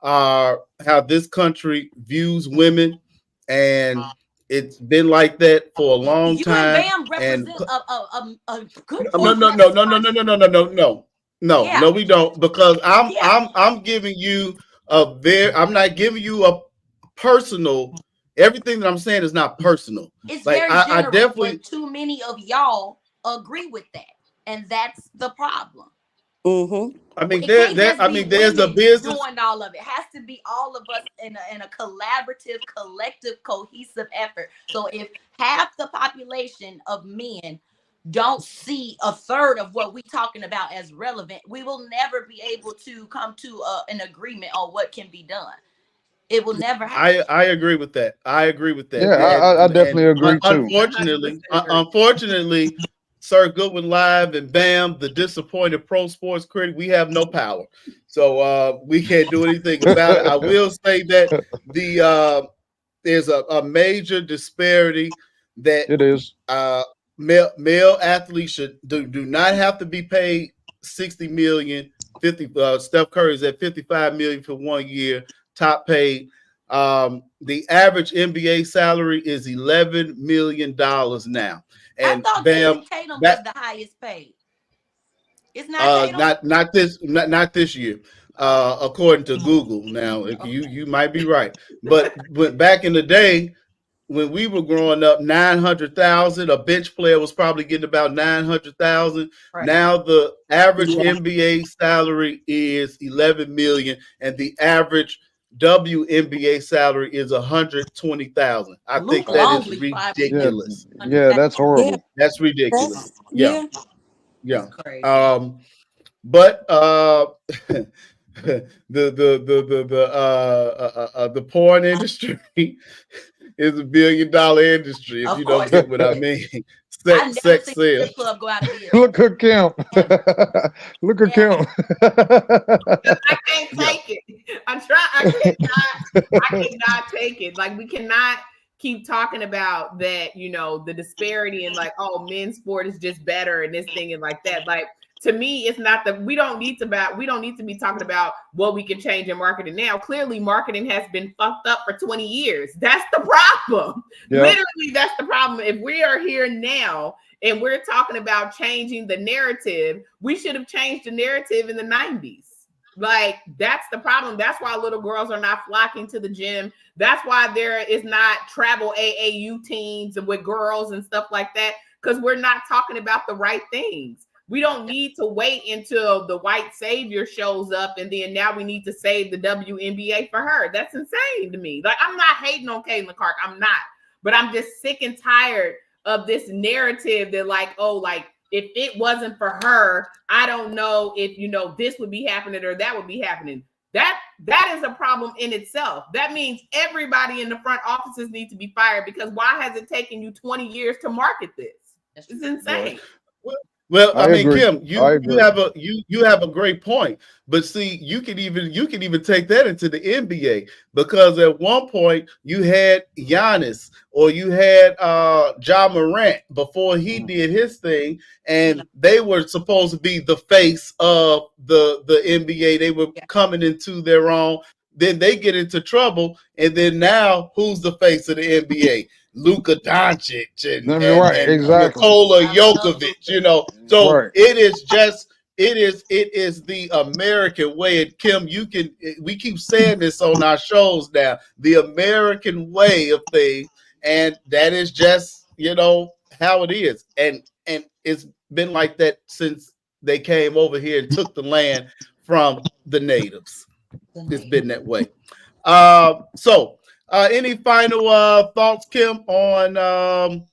how this country views women, and it's been like that for a long You time. and Bam And represent a good no, portion no, of no, this no, no, no, country. no, no, no, no, no, Yeah. no, we don't, because Yeah. I'm giving you I'm not giving you a personal. Everything that I'm saying is not personal. It's Like very I general, definitely, but too many of y'all agree with that, and that's the problem. Mm-hmm. I mean, It can't just be there's a women business. doing all of it. It has to be all of us in a collaborative, collective, cohesive effort. So if half the population of men don't see a third of what we're talking about as relevant, we will never be able to come to an agreement on what can be done. It will never happen. I agree with that. I agree with Yeah, that. I definitely agree too. 100% agree. Unfortunately, Sir Goodwin Live and Bam, the disappointed pro sports critic, we have no power, so we can't do anything about it. I will say that there's a major disparity that It is. male athletes should do not have to be paid 60 million. 50 Steph Curry's at 55 million for 1 year, top paid. The average NBA salary is $11 million now. I And thought Bam, Jason Tatum was that the highest paid. It's not Tatum. not this year. According to Google. Now, if you might be right. But back in the day, when we were growing up, 900,000, a bench player was probably getting about 900,000. Right. Now the average NBA salary is 11 million, and the average WNBA salary is 120,000. I Luke think that is Longley ridiculous. Yeah, that's horrible. That's ridiculous. That's Yeah, yeah. That's crazy. But the porn industry is $1 billion industry. If Of you don't course. get what I mean, I never sex seen a sales. strip club go out of business. Look at Kim. Look at Kim. I can't take it. I cannot take it. Like, we cannot keep talking about that, the disparity and like, oh, men's sport is just better and this thing and like that. Like, to me, it's not we don't need to be talking about what we can change in marketing now. Clearly, marketing has been fucked up for 20 years. That's the problem. Yeah. Literally, that's the problem. If we are here now and we're talking about changing the narrative, we should have changed the narrative in the 90s. Like, that's the problem. That's why little girls are not flocking to the gym. That's why there is not travel AAU teams with girls and stuff like that, because we're not talking about the right things. We don't need to wait until the white savior shows up and then now we need to save the WNBA for her. That's insane to me. Like, I'm not hating on Caitlin Clark. I'm not. But I'm just sick and tired of this narrative that like, oh, like, if it wasn't for her, I don't know if, this would be happening or that would be happening. That is a problem in itself. That means everybody in the front offices need to be fired, because why has it taken you 20 years to market this? It's insane. Well, I mean, agree. Kim, I agree. you have a great point, but see, you can even take that into the NBA, because at one point you had Giannis or you had Ja Morant before he did his thing, and they were supposed to be the face of the NBA. They were coming into their own. then they get into trouble. And then now, who's the face of the NBA? Luka Doncic Right, and exactly. Nikola Jokovic. So Right. it is the American way. And Kim, we keep saying this on our shows now, the American way of things, and that is just how it is, and it's been like that since they came over here and took the land from the natives. It's been that way. Any final thoughts, Kim, on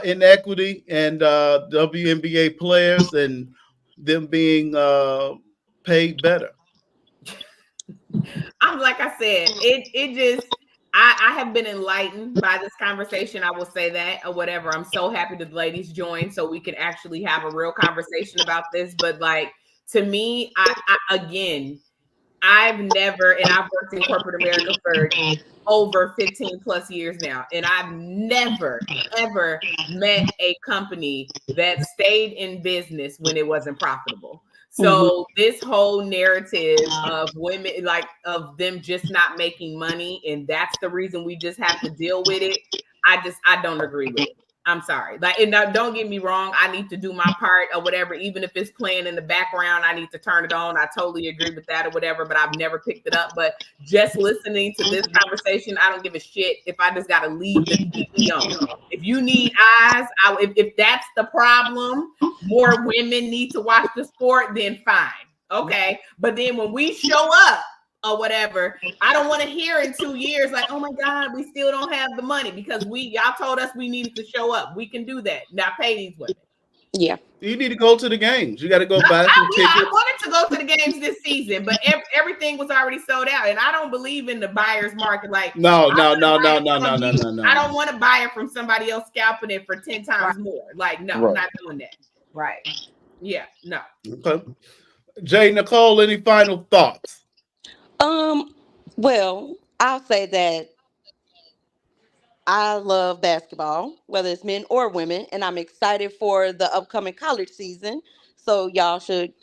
inequity and WNBA players and them being paid better? I'm like I said, it just I have been enlightened by this conversation. I will say that or whatever. I'm so happy that the ladies joined so we can actually have a real conversation about this. But like to me, again, I've never, and I've worked in corporate America for over 15 plus years now, and I've never ever met a company that stayed in business when it wasn't profitable. So this whole narrative of women, like of them just not making money, and that's the reason we just have to deal with it. I don't agree with it. I'm sorry. Like, and now, don't get me wrong. I need to do my part or whatever. Even if it's playing in the background, I need to turn it on. I totally agree with that or whatever, but I've never picked it up. But just listening to this conversation, I don't give a shit if I just got to leave the TV on. If you need eyes, if that's the problem, more women need to watch the sport, then fine. Okay. But then when we show up, or whatever, I don't want to hear in 2 years like, oh my God, we still don't have the money because y'all told us we needed to show up. We can do that. Now pay these women. Yeah. You need to go to the games. You got to go buy some tickets. I wanted to go to the games this season, but everything was already sold out. And I don't believe in the buyer's market. Like, no. I don't want to buy it from somebody else scalping it for 10 times more. Like, no, I'm not doing that. Right. Yeah, no. Okay. Jay, Nicole, any final thoughts? Well, I'll say that I love basketball, whether it's men or women, and I'm excited for the upcoming college season. So y'all should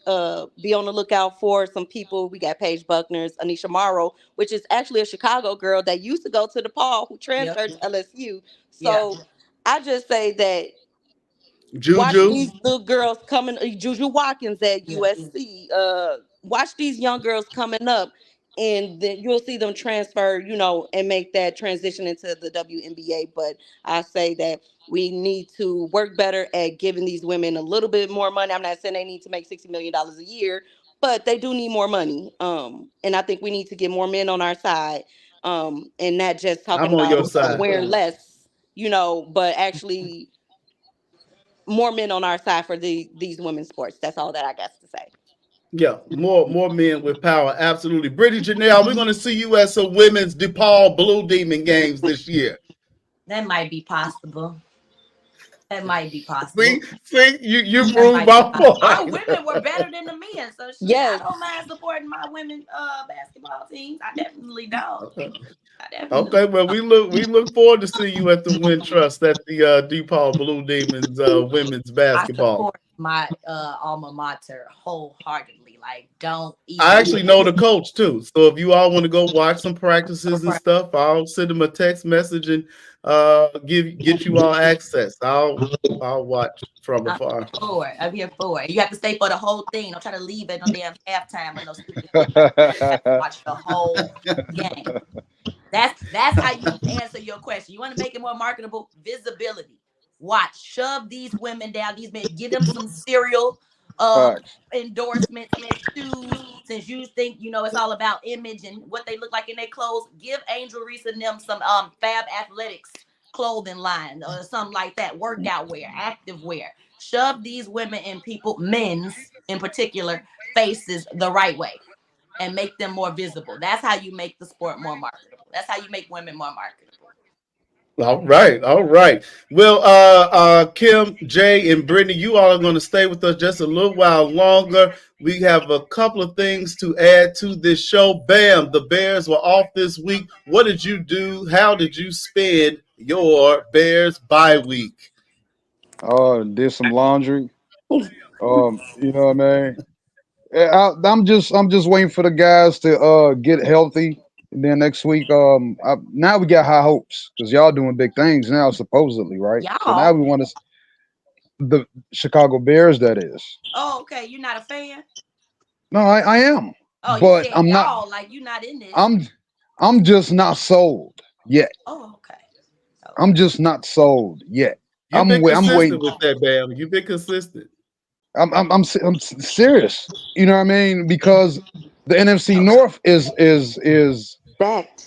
be on the lookout for some people. We got Paige Buckner's Anisha Morrow, which is actually a Chicago girl that used to go to DePaul, who transferred to LSU. So I just say that watch Juju. these little girls coming. Juju Watkins at USC. Watch these young girls coming up, and then you'll see them transfer, and make that transition into the WNBA. But I say that we need to work better at giving these women a little bit more money. I'm not saying they need to make $60 million a year, but they do need more money. And I think we need to get more men on our side. And not just talking I'm on your about side. wearing less, but actually more men on our side for these women's sports. That's all that I got to say. Yeah, more men with power. Absolutely. Brittany Janelle, we're going to see you at some women's DePaul Blue Demon games this year. That might be possible. That might be possible. See, you proved my point. Our women were better than the men, so yes. I don't mind supporting my women basketball teams. I definitely don't. Okay, well, we look forward to seeing you at the Wintrust at the DePaul Blue Demons women's basketball. I support my alma mater wholeheartedly. Like, don't even. I actually know the coach too, so if you all want to go watch some practices and stuff, I'll send them a text message and get you all access. I'll watch from afar. I'm here for it. You have to stay for the whole thing. Don't try to leave at no damn halftime or no stupid. You have to watch the whole game. That's how you answer your question. You want to make it more marketable? Visibility. Watch. Shove these women down. These men. Give them some serial endorsements, shoes. Since you think it's all about image and what they look like in their clothes, give Angel Reese and them some Fab Athletics clothing line or something like that. Workout wear, active wear. Shove these women and men's in particular, faces the right way. And make them more visible. That's how you make the sport more marketable. That's how you make women more marketable. All right. Well, Kim, Jay, and Brittany, you all are going to stay with us just a little while longer. We have a couple of things to add to this show. Bam, the Bears were off this week. What did you do? How did you spend your Bears bye week? Did some laundry. You know what I mean? I'm just waiting for the guys to get healthy, and then next week, now we got high hopes because y'all doing big things now, supposedly, right? So now Y'all. we want to the Chicago Bears. That is. Oh, okay. You're not a fan? No, I am, Oh, you but said I'm not. y'all like you're not in this. I'm I'm just not sold yet. Oh, okay. I'm just not sold yet. You've been I'm waiting. consistent with that, Bam. You've been consistent. I'm serious. You know what I mean? Because the NFC North Fact.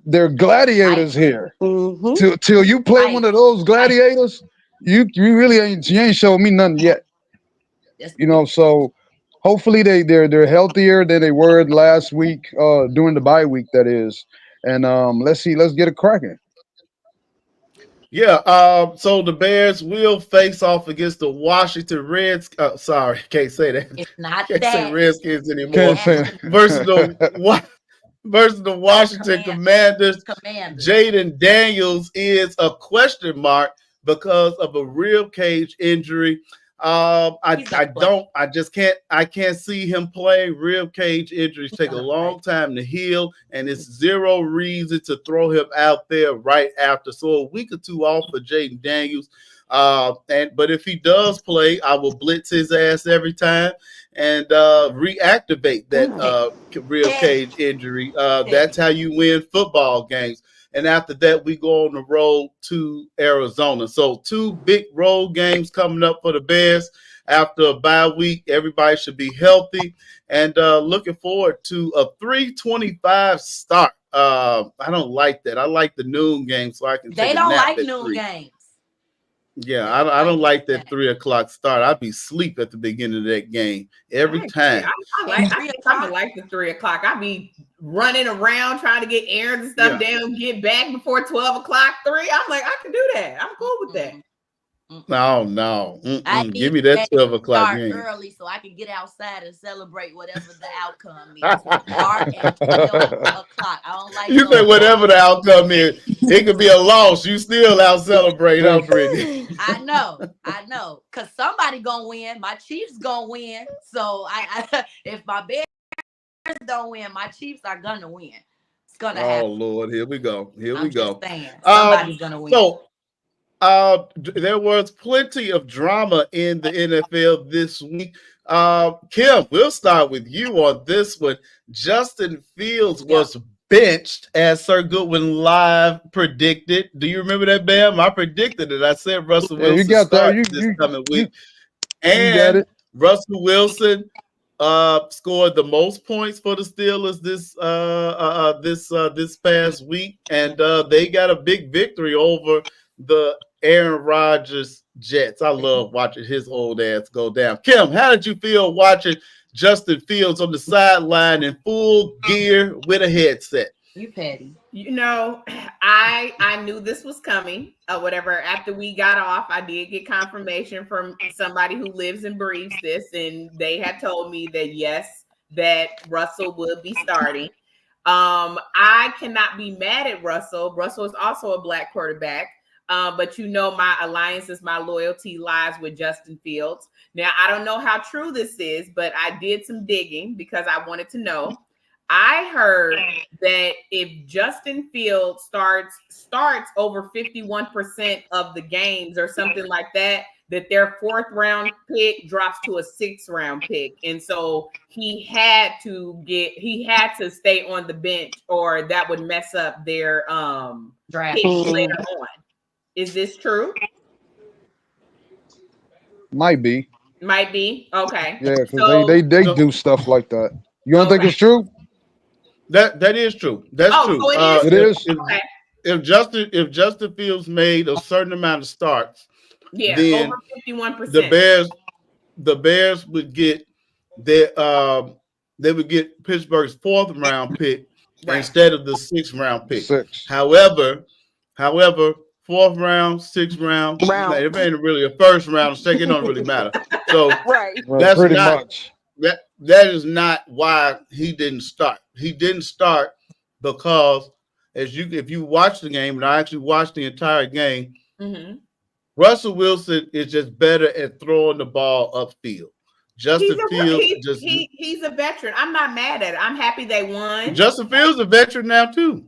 they're gladiators Spicy. here. Mm-hmm. Till you play one of Spicy. those gladiators, you really ain't showed me nothing yet. That's You know, so hopefully they're healthier than they were last week, during the bye week that is. And let's get it cracking. Yeah. So the Bears will face off against the Washington Reds. Sorry, can't say that. it's not Can't say that. Redskins It's anymore. Can't say actually Versus the Washington Commanders. Commanders. Jaden Daniels is a question mark because of a rib cage injury. He's gonna play. I can't see him playing. Rib cage injuries He's take a gonna long time to heal, and it's zero reason to throw him out there right after. So a week or two off for Jaden Daniels. But if he does play, I will blitz his ass every time and reactivate that rib cage injury. That's how you win football games. And after that, we go on the road to Arizona. So 2 big road games coming up for the Bears after a bye week. Everybody should be healthy. And looking forward to a 3:25 start. I don't like that. I like the noon game so I can They take a don't nap like at noon 3. games. Yeah, I don't like that 3 o'clock start. I'd be asleep at the beginning of that game every I agree. time. I think I'm gonna like the 3 o'clock. I be running around trying to get errands and stuff down, get back before 12 o'clock. I'm like, I can do that. I'm cool with that. No. I Give need me that that 12 o'clock start game. early so I can get outside and celebrate whatever the outcome is. Start at 12 o'clock. I don't like You say whatever the outcome is, it could be a loss. You still out celebrate, huh, Brittany? I know. Cause somebody gonna win. My Chiefs gonna win. So I if my Bears don't win, my Chiefs are gonna win. It's gonna happen. Oh Lord, here we go. I'm just saying, somebody's gonna win. So there was plenty of drama in the NFL this week. Kim, we'll start with you on this one. Justin Fields was benched, as Sir Goodwin Live predicted. Do you remember that, Bam? I predicted it. I said Russell Wilson you got that. start this coming week. You got it. Russell Wilson scored the most points for the Steelers this past week, and they got a big victory over the Aaron Rodgers Jets. I love watching his old ass go down. Kim, how did you feel watching Justin Fields on the sideline in full gear with a headset? You petty. You know, I knew this was coming. Whatever. After we got off, I did get confirmation from somebody who lives and breathes this, and they had told me that yes, that Russell would be starting. I cannot be mad at Russell. Russell is also a black quarterback. But you know, my alliances, my loyalty lies with Justin Fields. Now, I don't know how true this is, but I did some digging because I wanted to know. I heard that if Justin Fields starts over 51% of the games or something like that, that their 4th round pick drops to a 6th round pick. And so he had to stay on the bench or that would mess up their draft pick later on. Is this true? Might be. Okay. Yeah, because they do stuff like that. You don't think it's true? That is true. That's true. So it is. If Justin Fields made a certain amount of starts, then over 51%. The Bears would get they would get Pittsburgh's 4th round pick instead of the 6th round pick. However, 4th round, 6th round, it ain't really a 1st round, 2nd, it don't really matter. So that's pretty not much. that is not why he didn't start. He didn't start because if you watch the game, and I actually watched the entire game, Russell Wilson is just better at throwing the ball upfield. Justin Fields he's a veteran. I'm not mad at it. I'm happy they won. Justin Fields a veteran now too.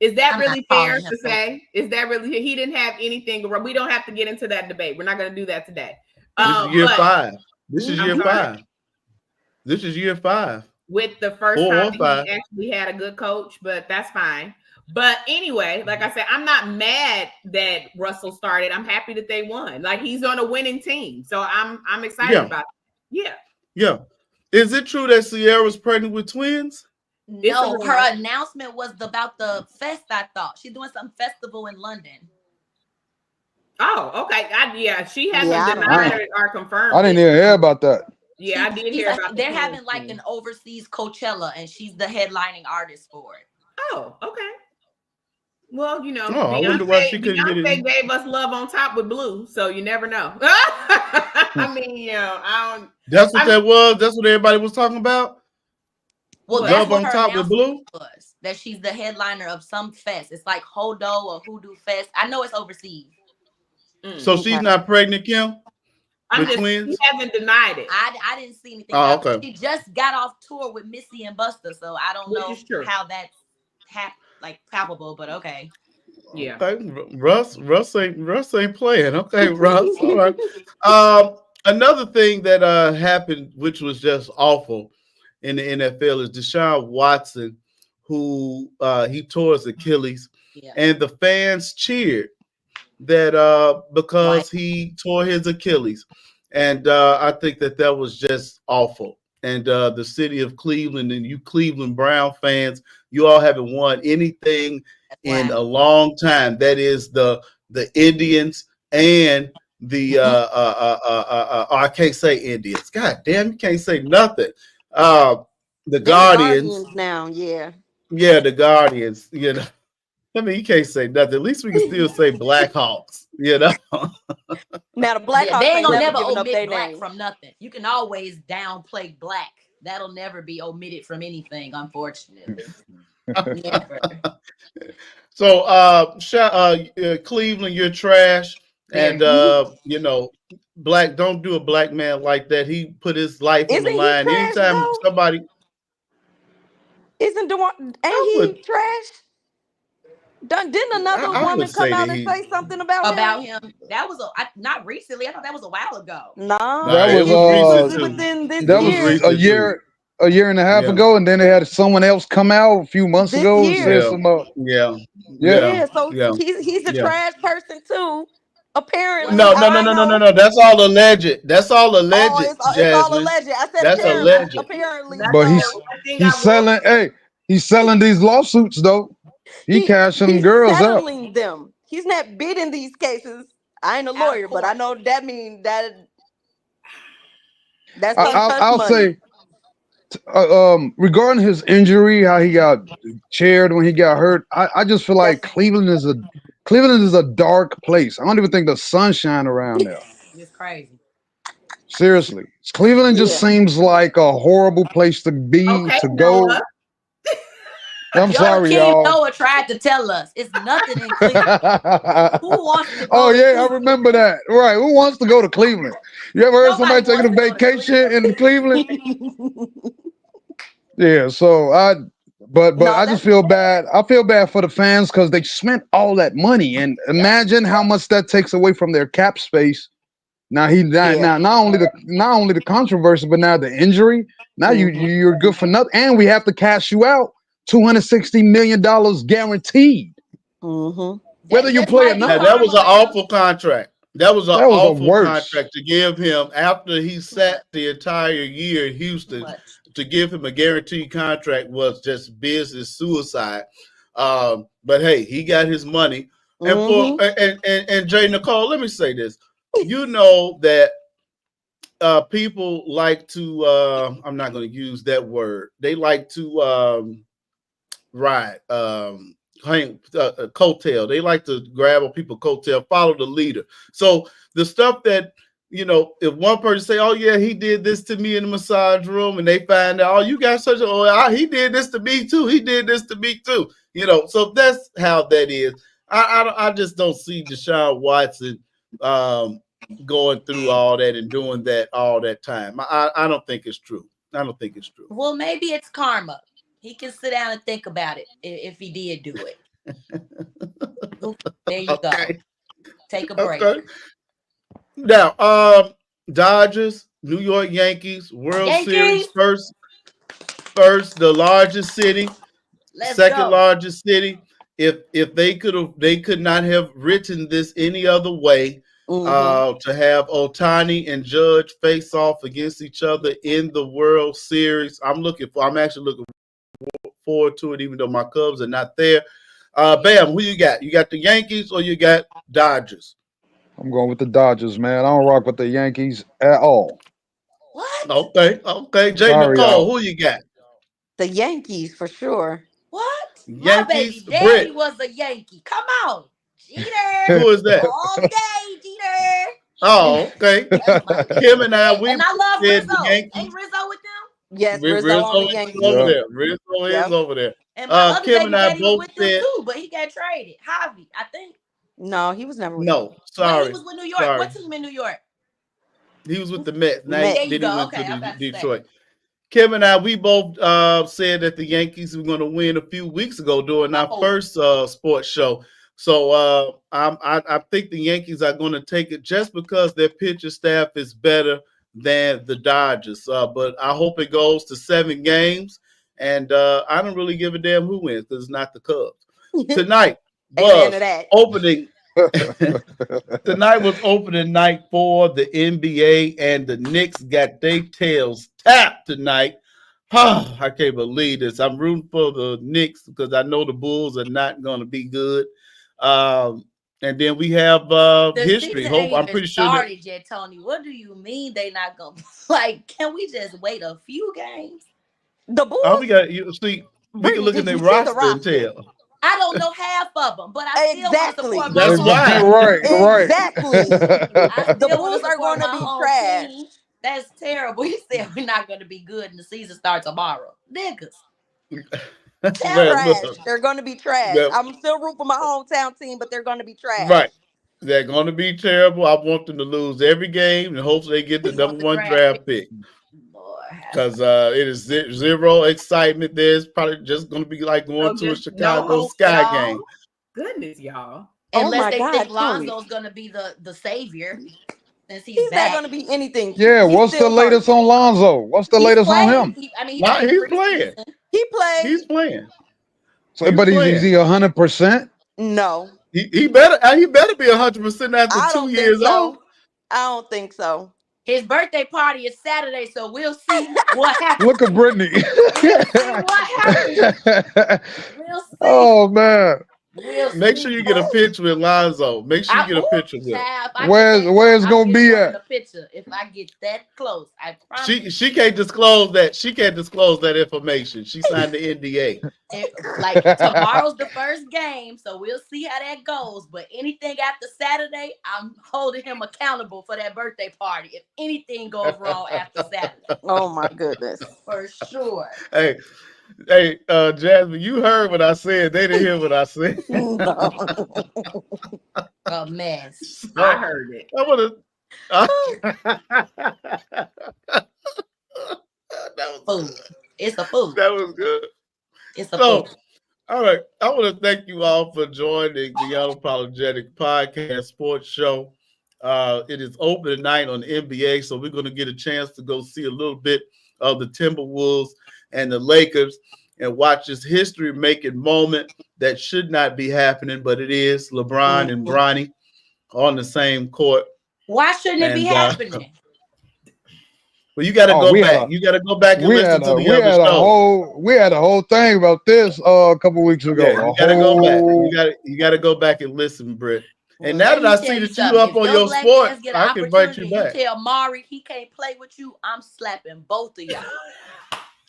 Is that really fair to say? Is that really? He didn't have anything. We don't have to get into that debate. We're not going to do that today. This is year 5. This is year 5. This is year 5. With the first time he actually had a good coach, but that's fine. But anyway, like I said, I'm not mad that Russell started. I'm happy that they won. Like, he's on a winning team, so I'm excited about it. Yeah. Is it true that Sierra's pregnant with twins? No, her announcement was about the fest. I thought she's doing some festival in London. Oh, okay. She hasn't denied or confirmed. I didn't even hear about that. Yeah, I did hear about. They're having like an overseas Coachella, and she's the headlining artist for it. Oh, okay. Well, you know, I wonder why she couldn't get it. Beyonce gave us Love on Top with Blue, so you never know. I mean, you know, I don't. That's what that was. That's what everybody was talking about. Well, Love on Top with Blue was that she's the headliner of some fest. It's like Hodo or Hoodoo Fest. I know it's overseas. So she's not pregnant, Kim? Twins? He hasn't denied it. I didn't see anything. Okay. She just got off tour with Missy and Busta, so I don't know how that's palpable, but okay. Yeah. Okay. Russ ain't playing. Okay, Russ. All right. Another thing that happened, which was just awful in the NFL, is Deshaun Watson, who he tore his Achilles, and the fans cheered that because he tore his Achilles, and I think that was just awful. And the city of Cleveland and you Cleveland Brown fans, you all haven't won anything in a long time. That is the Indians and the I can't say Indians. God damn, you can't say nothing. The Guardians now, yeah, the Guardians. You know, I mean, you can't say nothing. At least we can still say Blackhawks. You know. Now the Blackhawks, they ain't gonna never omit black from nothing. You can always downplay black. That'll never be omitted from anything, unfortunately. Never. So, Cleveland, you're trash, and you know, black. Don't do a black man like that. He put his life on the line. Anytime somebody ain't he trash? Didn't another woman come out and say something about him? That was not recently. I thought that was a while ago. No, that was within this year. A year and a half ago, and then they had someone else come out a few months ago. And said some, So he's a trash person too. Apparently, no. That's all alleged. That's all alleged. It's all alleged. I said that's alleged. Apparently, but he's selling. Hey, he's selling these lawsuits though. He's cashing girls out. Them. He's not bidding these cases. I ain't a lawyer, but I know that means that's. I'll say. Regarding his injury, how he got chaired when he got hurt, I just feel like Cleveland is a dark place. I don't even think the sun shine around there. It's crazy. Seriously, Cleveland just seems like a horrible place to be to go. I'm sorry, y'all. Noah tried to tell us it's nothing in Cleveland. Who wants to go I remember that. Right. Who wants to go to Cleveland? You ever heard somebody taking a vacation in Cleveland? Yeah, so I just feel bad. I feel bad for the fans because they spent all that money, and imagine how much that takes away from their cap space. Now not only the controversy, but now the injury. Now you're good for nothing, and we have to cash you out $260 million guaranteed. Whether you play or not. That was an awful contract. That was an awful contract to give him after he sat the entire year in Houston. To give him a guaranteed contract was just business suicide. But hey, he got his money. And Jay Nicole, let me say this. You know that people like to I'm not going to use that word. They like to ride coattail. They like to grab on people's coattail, follow the leader. So the stuff that, you know, if one person say, "Oh yeah, he did this to me in the massage room," and they find out, "Oh, you got such a he did this to me too. He did this to me too." You know, so that's how that is. I just don't see Deshaun Watson going through all that and doing that all that time. I don't think it's true. I don't think it's true. Well, maybe it's karma. He can sit down and think about it if he did do it. There you go. Take a break. Okay. Now, Dodgers, New York Yankees, World Series, first, the largest city, second largest city. If they could not have written this any other way. To have Ohtani and Judge face off against each other in the World Series. I'm actually looking forward to it, even though my Cubs are not there. Bam, who you got? You got the Yankees or you got Dodgers? I'm going with the Dodgers, man. I don't rock with the Yankees at all. What? Okay. Jay Sorry, Nicole, y'all. who you got? The Yankees for sure. What? Yankees, My baby daddy Brit. was a Yankee. Come on. Jeter. Who is that? All day, Jeter. Oh, okay. Kim and I, And I love said Rizzo. the Yankees. Ain't Rizzo with them? Yes, Rizzo on the Yankees. Over there. Rizzo is over there. And my other Kim baby and I daddy was both with them said too, but he got traded. Javi, I think. No, he was never with no. Well, Sorry, he was with New York. Sorry. What team in New York? He was with the Mets. Now Mets. then he went Okay, I'm to about to Detroit. Kim and I, we both said that the Yankees were going to win a few weeks ago during our first sports show. So I think the Yankees are going to take it just because their pitcher staff is better than the Dodgers. But I hope it goes to 7 games. And I don't really give a damn who wins because it's not the Cubs. Tonight was opening. Tonight was opening night for the NBA, and the Knicks got their tails tapped tonight. I can't believe this. I'm rooting for the Knicks because I know the Bulls are not going to be good. And then we have history. I'm pretty sure started yet, Tony. What do you mean they not gonna like? Can we just wait a few games? The Bulls. We got you see. We can look at their roster and tell. I don't know half of them, but I still want to support my That's home why. team. Right. Exactly. The Bulls are going to be trash. Team. That's terrible. He said we're not going to be good and the season starts tomorrow. Niggas. Trash. They're going to be trash. Yeah. I'm still rooting for my hometown team, but they're going to be trash. Right. They're going to be terrible. I want them to lose every game and hopefully they get the number 1 draft pick. Because it is zero excitement. There's probably just going to be like going to a Chicago Sky game. Goodness, y'all. Unless they think Lonzo's going to be the savior. Since he's not going to be anything. Yeah, what's the latest on Lonzo? What's the latest on him? He's playing. He plays. He's playing. So, but is he 100%? No. He better be 100% after 2 years old. I don't think so. His birthday party is Saturday, so we'll see what happens. Look at Brittany. We'll see what happens. We'll see. Oh man. Make sure you get a picture with Lonzo. Make sure you get a picture with him. Where's gonna be at? The picture if I get that close. I promise. She can't disclose that. She can't disclose that information. She signed the NDA. Like tomorrow's the first game, so we'll see how that goes. But anything after Saturday, I'm holding him accountable for that birthday party. If anything goes wrong after Saturday. Oh my goodness. For sure. Hey, Jasmine, you heard what I said. They didn't hear what I said. A mess. I heard it. I want to. Food. It's a food. That was good. It's a food. All right. I want to thank you all for joining the Unapologetic Podcast Sports Show. It is open tonight on the NBA, so we're going to get a chance to go see a little bit of the Timberwolves and the Lakers and watch this history-making moment that should not be happening, but it is. LeBron and Bronny on the same court. Why shouldn't it be happening? Well, you got to go back. You got to go back and listen to the other show. We had a whole thing about this a couple weeks ago. Yeah, you got to go back. You got to go back and listen, Britt. And now that I see that you up on your sport, I can invite you back. You tell Mari he can't play with you, I'm slapping both of y'all.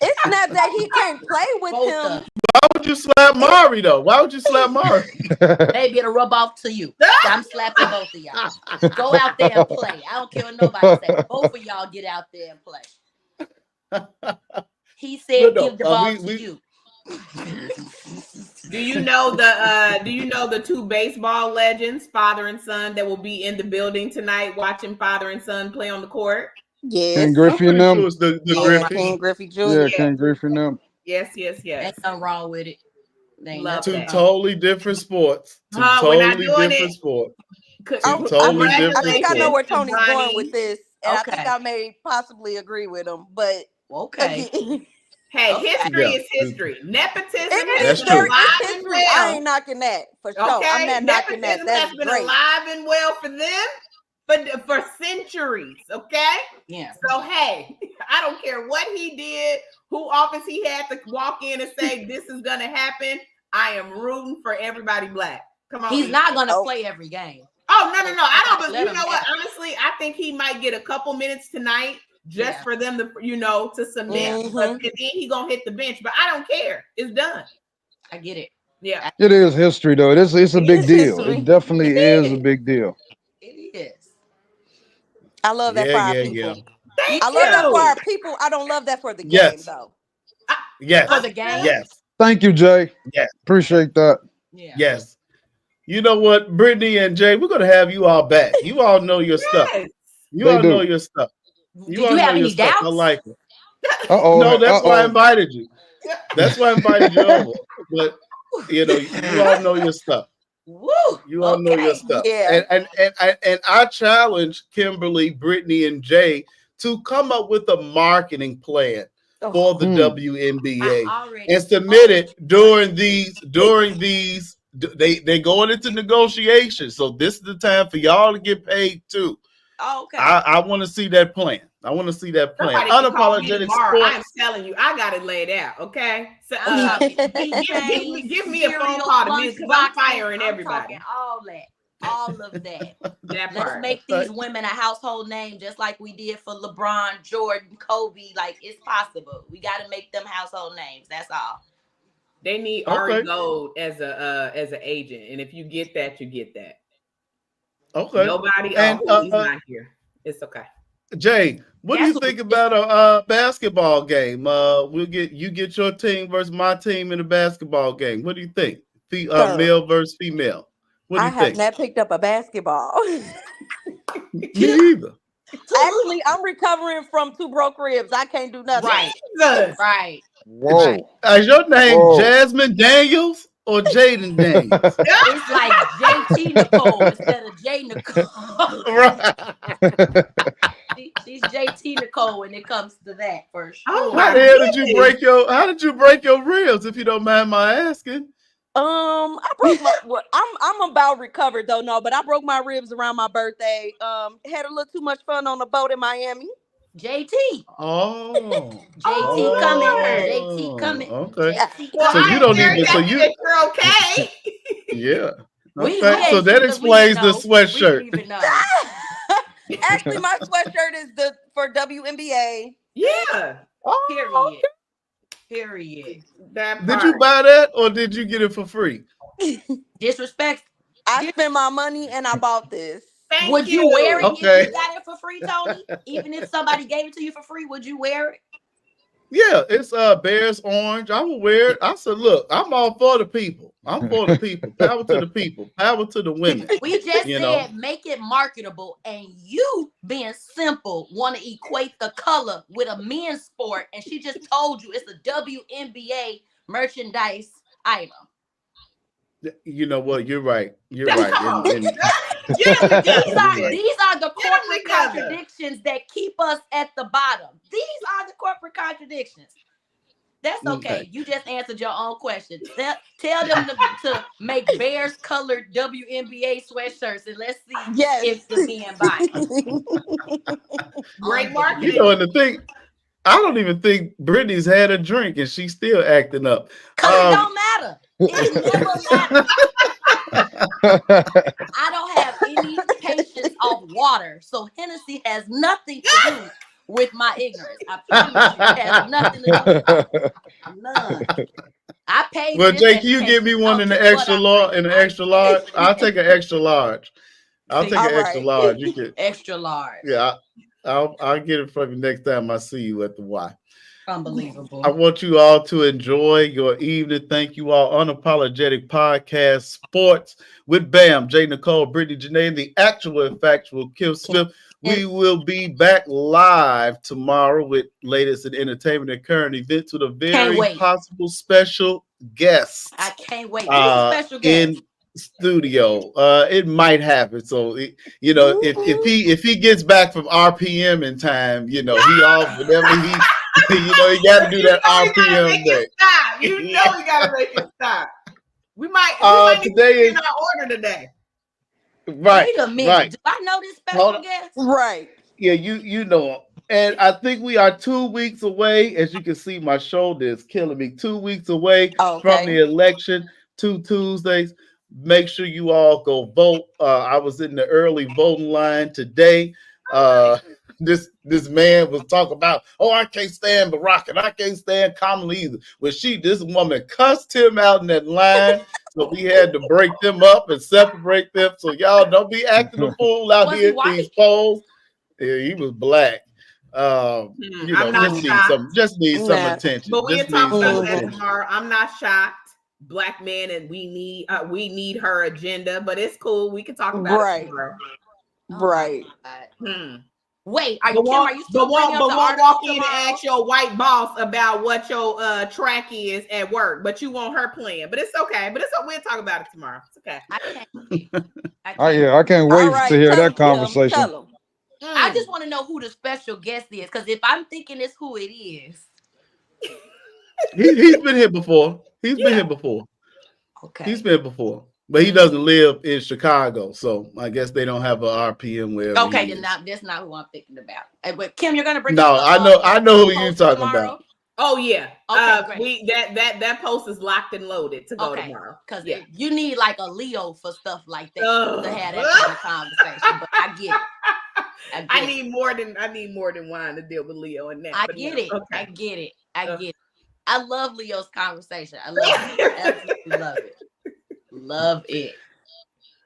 It's not that he can't play with him. Why would you slap Mari though? Why would you slap Mari? Maybe it'll rub off to you. I'm slapping both of y'all. Go out there and play. I don't care what nobody says. Both of y'all get out there and play. He said give the ball to you. Do you know the two baseball legends, father and son, that will be in the building tonight watching father and son play on the court? Yes. Ken I'm Griffey and pretty sure them. it's the Yeah, Griffey. King Griffey Jr. Yeah, Yeah. Ken Griffey and them. Yes. Ain't nothing wrong with it. Ain't Love nothing Two that. wrong. totally different sports. Two We're not totally doing different it. sports. Could- Two I totally different think I know sports. where Tony's going Ronnie. with this, and I think Okay. I may possibly agree with him. But Okay. again, Hey, Okay. history Yeah. is history. Nepotism it has is That's been true. very alive it's and history. I well. ain't knocking that for sure. Okay, I'm not knocking that. nepotism That's has been great. alive and well for them for centuries. Okay, Yeah. so hey, I don't care what he did, who office he had to walk in and say this is gonna happen. I am rooting for everybody black. Come on, He's Reese. not gonna Oh. play every game. Oh no! I don't. But Let you him know what? have Honestly, I think he might get a couple minutes tonight just Yeah. for them to, to submit. Yeah. But and then he gonna hit the bench. But I don't care. It's done. I get it. Yeah. It is history, though. It's a big It's deal. history. It definitely It is a is. big deal. It is. I love that for our Yeah. people. Thank I love that for you. our people. I don't love that for the game Yes. though. Yes. For the game? Yes. Thank you, Jay. Yes. Appreciate that. Yeah. Yes. You know what, Brittany and Jay, we're gonna have you all back. You all know your stuff. Yes. You They all do. know your stuff. Did all you know have your any stuff. I doubts? like it. Uh-oh. No, that's why I Uh-oh. invited you. That's why I invited you over. But you all know your stuff. Woo. You all know your Okay. stuff. Yeah. And I challenge Kimberly, Brittany, and Jay to come up with a marketing plan for the WNBA I already and submit it during these. They going into negotiations, so this is the time for y'all to get paid too. Okay. I want to see that plan. I want to see that plan. Somebody can call me Unapologetic tomorrow. I'm sports. telling you, I got it laid out. Okay. So give me a phone call to me because I'm firing everybody. All that. All of that. That Let's part. make these women a household name just like we did for LeBron, Jordan, Kobe. Like, it's possible. We got to make them household names. That's all. They need Ari Gold as an agent, and if you get that, you get that. Okay. Nobody And, else. He's not here. It's okay. Jay, what do you think about a basketball game? You get your team versus my team in a basketball game. What do you think? Male versus female. What do I you have think? not picked up a basketball. Me either. Actually, I'm recovering from 2 broke ribs. I can't do nothing. Right. Jesus. Right. Whoa. Is your name Whoa. Jasmine Daniels or Jaden Daniels? It's like JT Nicole instead of J Nicole. Right. She's JT Nicole when it comes to that for sure. Oh, How the hell did you break your ribs, if you don't mind my asking? I broke my. Well, I'm about recovered though. No, but I broke my ribs around my birthday. Had a little too much fun on the boat in Miami. JT. Oh. JT coming. JT coming. Okay. JT Well, So coming. you don't even. So you. You're okay. Yeah. We Okay. ain't So that sure, explains we the know. sweatshirt. We even know. Actually, my sweatshirt is for WNBA. Yeah. Period. Period. That Did part. you buy that or did you get it for free? Disrespect. I spent my money and I bought this. Thank Would you wear it Okay. if you got it for free, Tony? Even if somebody gave it to you for free, would you wear it? Yeah, it's Bears orange. I will wear it. I said, look, I'm all for the people. I'm for the people. Power to the people. Power to the women. We just You said know. make it marketable, and you being simple want to equate the color with a men's sport, and she just told you it's a WNBA merchandise item. You know what? You're right. You're right. And These are the Get 'em corporate together. contradictions that keep us at the bottom. These are the corporate contradictions. That's okay. Okay. You just answered your own question. Tell them to make Bears colored WNBA sweatshirts, and let's see if the men buy them. Great marketing. you know, and the thing, I don't even think Brittany's had a drink and she's still acting up. Cause it don't matter. It never matters. I don't have any patience of water, so Hennessy has nothing to do with my ignorance. I promise you, it has nothing to do with none. I paid. Well, for this Jake, you education. give me one in the What extra I large. drink. In the extra large, I'll take an extra large. I'll take All an extra right. large. You can. Extra large. Yeah, I'll get it from you next time I see you at the Y. Unbelievable. I want you all to enjoy your evening. Thank you all. Unapologetic Podcast Sports with Bam, J. Nicole, Brittany, Janae, and the actual and factual Kim Smith. We will be back live tomorrow with latest in entertainment and current events with a very possible special guest. I can't wait. Who's the special guest? In studio. It might happen. So if he gets back from RPM in time, he off whenever he he got to do that RPM day. You know he got to make it stop. We might today in our order today. Right. Wait a minute. Right. Do I know this special guest? Right. Yeah, you know. And I think we are 2 weeks away. As you can see, my shoulder is killing me. 2 weeks away from the election. 2 Tuesdays. Make sure you all go vote. I was in the early voting line today. This man was talking about, I can't stand Barack and I can't stand Kamala either. Well, this woman cussed him out in that line, so we had to break them up and separate them. So y'all don't be acting a fool out here at these polls. Yeah, he was black. Just need some attention. But we'll talk about that tomorrow. I'm not shocked. Black man, and we need her agenda, but it's cool. We can talk about it tomorrow. Right. Wait, are you still won't walk in and ask your white boss about what your track is at work, but you want her plan. But it's okay. We'll talk about it tomorrow. It's okay. I can't wait to hear that conversation. I just want to know who the special guest is, because if I'm thinking it's who it is. He's been here before. He's been here before. Okay. He's been before. But he doesn't live in Chicago, so I guess they don't have an RPM where. Okay, then that's not who I'm thinking about. But Kim, you're gonna bring. No, I know who you're talking about. Oh yeah. Okay, great. That post is locked and loaded to go tomorrow. Because you need like a Leo for stuff like that to have that kind of conversation. But I get it. I need more than wine to deal with Leo and that. I get it. Okay. I get it. I love Leo's conversation. I love it. Absolutely love it. Love it.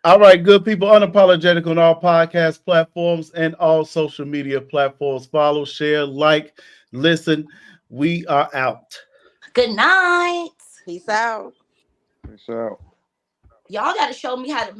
All right, good people. Unapologetic on all podcast platforms and all social media platforms. Follow, share, like, listen. We are out. Good night. Peace out. Peace out. Y'all got to show me how to make